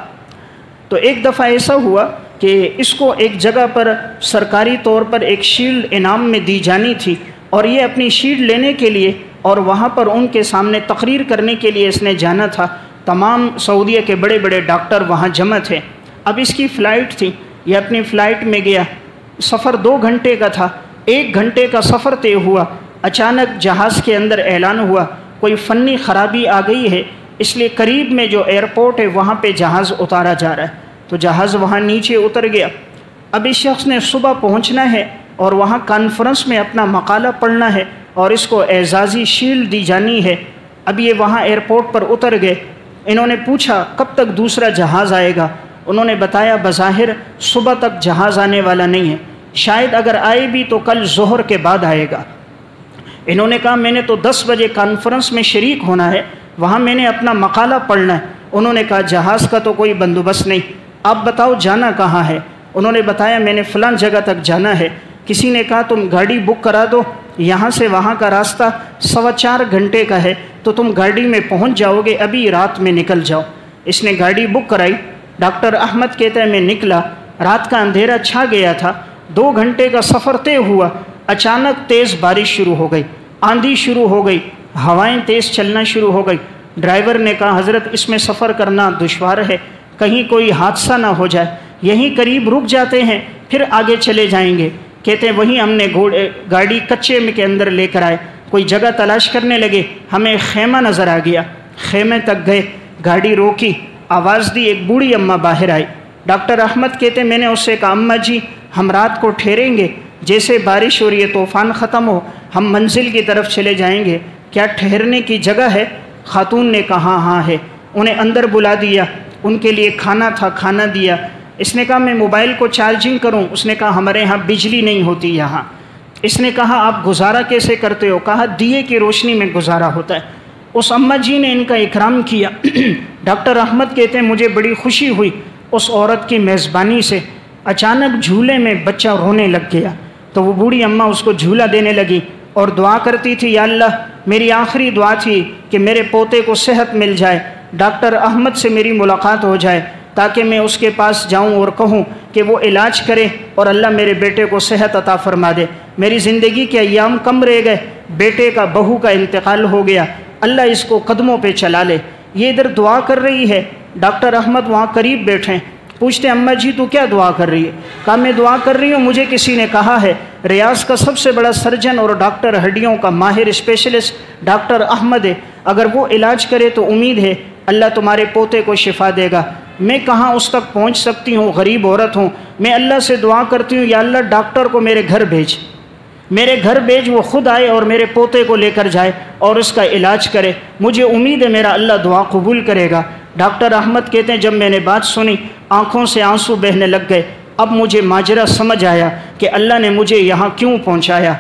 تو ایک دفعہ ایسا ہوا کہ اس کو ایک جگہ پر سرکاری طور پر ایک شیلڈ انعام میں دی جانی تھی، اور یہ اپنی شیلڈ لینے کے لیے اور وہاں پر ان کے سامنے تقریر کرنے کے لیے اس نے جانا تھا۔ تمام سعودیہ کے بڑے بڑے ڈاکٹر وہاں جمع تھے۔ اب اس کی فلائٹ تھی، یہ اپنی فلائٹ میں گیا، سفر 2 گھنٹے کا تھا، 1 گھنٹے کا سفر طے ہوا، اچانک جہاز کے اندر اعلان ہوا کوئی فنی خرابی آ گئی ہے، اس لیے قریب میں جو ایئرپورٹ ہے وہاں پہ جہاز اتارا جا رہا ہے۔ تو جہاز وہاں نیچے اتر گیا۔ اب اس شخص نے صبح پہنچنا ہے اور وہاں کانفرنس میں اپنا مقالہ پڑھنا ہے اور اس کو اعزازی شیلڈ دی جانی ہے۔ اب یہ وہاں ایئرپورٹ پر اتر گئے۔ انہوں نے پوچھا کب تک دوسرا جہاز آئے گا؟ انہوں نے بتایا بظاہر صبح تک جہاز آنے والا نہیں ہے، شاید اگر آئے بھی تو کل ظہر کے بعد آئے گا۔ انہوں نے کہا میں نے تو 10 بجے کانفرنس میں شریک ہونا ہے، وہاں میں نے اپنا مقالہ پڑھنا ہے۔ انہوں نے کہا جہاز کا تو کوئی بندوبست نہیں، آپ بتاؤ جانا کہاں ہے؟ انہوں نے بتایا میں نے فلاں جگہ تک جانا ہے۔ کسی نے کہا تم گاڑی بک کرا دو، یہاں سے وہاں کا راستہ 4.25 گھنٹے کا ہے، تو تم گاڑی میں پہنچ جاؤ گے، ابھی رات میں نکل جاؤ۔ اس نے گاڑی بک کرائی۔ ڈاکٹر احمد کہتا ہے میں نکلا، رات کا اندھیرا چھا گیا تھا، 2 گھنٹے کا سفر طے ہوا، اچانک تیز بارش شروع ہو گئی، آندھی شروع ہو گئی، ہوائیں تیز چلنا شروع ہو گئی۔ ڈرائیور نے کہا حضرت اس میں سفر کرنا دشوار ہے، کہیں کوئی حادثہ نہ ہو جائے، یہیں قریب رک جاتے ہیں پھر آگے چلے جائیں گے۔ کہتے ہیں وہیں ہم نے گاڑی کچے میں کے اندر لے کر آئے، کوئی جگہ تلاش کرنے لگے، ہمیں خیمہ نظر آ گیا، خیمے تک گئے، گاڑی روکی، آواز دی، ایک بوڑھی اماں باہر آئی۔ ڈاکٹر احمد کہتے ہیں میں نے اس سے کہا اماں جی ہم رات کو ٹھہریں گے، جیسے بارش اور یہ طوفان ختم ہو ہم منزل کی طرف چلے جائیں گے، کیا ٹھہرنے کی جگہ ہے؟ خاتون نے کہا ہاں ہے۔ انہیں اندر بلا دیا، ان کے لیے کھانا تھا، کھانا دیا۔ اس نے کہا میں موبائل کو چارجنگ کروں؟ اس نے کہا ہمارے ہاں بجلی نہیں ہوتی یہاں۔ اس نے کہا آپ گزارا کیسے کرتے ہو؟ کہا دیے کی روشنی میں گزارا ہوتا ہے۔ اس اماں جی نے ان کا اکرام کیا۔ ڈاکٹر احمد کہتے ہیں مجھے بڑی خوشی ہوئی اس عورت کی میزبانی سے۔ اچانک جھولے میں بچہ رونے لگ گیا، تو وہ بوڑھی اماں اس کو جھولا دینے لگی اور دعا کرتی تھی یا اللہ میری آخری دعا تھی کہ میرے پوتے کو صحت مل جائے، ڈاکٹر احمد سے میری ملاقات ہو جائے تاکہ میں اس کے پاس جاؤں اور کہوں کہ وہ علاج کرے اور اللہ میرے بیٹے کو صحت عطا فرما دے۔ میری زندگی کے ایام کم رہ گئے، بیٹے کا بہو کا انتقال ہو گیا، اللہ اس کو قدموں پہ چلا لے۔ یہ ادھر دعا کر رہی ہے، ڈاکٹر احمد وہاں قریب بیٹھے ہیں، پوچھتے اماں جی تو کیا دعا کر رہی ہے؟ کہا میں دعا کر رہی ہوں مجھے کسی نے کہا ہے ریاض کا سب سے بڑا سرجن اور ڈاکٹر ہڈیوں کا ماہر اسپیشلسٹ ڈاکٹر احمد ہے، اگر وہ علاج کرے تو امید ہے اللہ تمہارے پوتے کو شفا دے گا۔ میں کہاں اس تک پہنچ سکتی ہوں، غریب عورت ہوں، میں اللہ سے دعا کرتی ہوں یا اللہ ڈاکٹر کو میرے گھر بھیج، میرے گھر بھیج، وہ خود آئے اور میرے پوتے کو لے کر جائے اور اس کا علاج کرے، مجھے امید ہے میرا اللہ دعا قبول کرے گا۔ ڈاکٹر احمد کہتے ہیں جب میں نے بات سنی آنکھوں سے آنسو بہنے لگ گئے، اب مجھے ماجرا سمجھ آیا کہ اللہ نے مجھے یہاں کیوں پہنچایا۔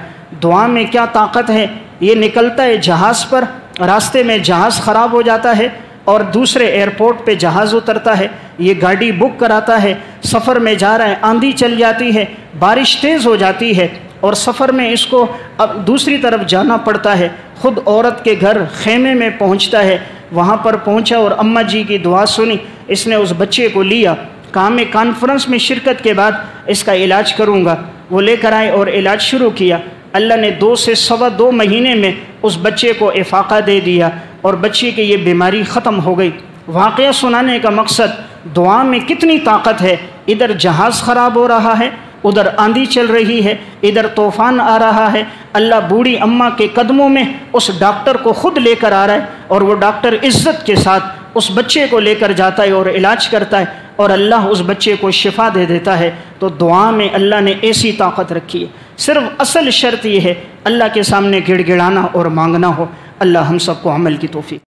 دعا میں کیا طاقت ہے۔ یہ نکلتا ہے جہاز پر، راستے میں جہاز خراب ہو جاتا ہے اور دوسرے ایئرپورٹ پہ جہاز اترتا ہے، یہ گاڑی بک کراتا ہے، سفر میں جا رہا ہے، آندھی چل جاتی ہے، بارش تیز ہو جاتی ہے اور سفر میں اس کو اب دوسری طرف جانا پڑتا ہے، خود عورت کے گھر خیمے میں پہنچتا ہے، وہاں پر پہنچا اور اماں جی کی دعا سنی، اس نے اس بچے کو لیا، کہا میں کانفرنس میں شرکت کے بعد اس کا علاج کروں گا۔ وہ لے کر آئے اور علاج شروع کیا۔ اللہ نے 2 سے سوا 2 مہینے میں اس بچے کو افاقہ دے دیا اور بچے کی یہ بیماری ختم ہو گئی۔ واقعہ سنانے کا مقصد دعا میں کتنی طاقت ہے۔ ادھر جہاز خراب ہو رہا ہے، ادھر آندھی چل رہی ہے، ادھر طوفان آ رہا ہے، اللہ بوڑھی اماں کے قدموں میں اس ڈاکٹر کو خود لے کر آ رہا ہے، اور وہ ڈاکٹر عزت کے ساتھ اس بچے کو لے کر جاتا ہے اور علاج کرتا ہے، اور اللہ اس بچے کو شفا دے دیتا ہے۔ تو دعا میں اللہ نے ایسی طاقت رکھی ہے۔ صرف اصل شرط یہ ہے اللہ کے سامنے گڑ گڑانا اور مانگنا ہو۔ اللہ ہم سب کو عمل کی توفیق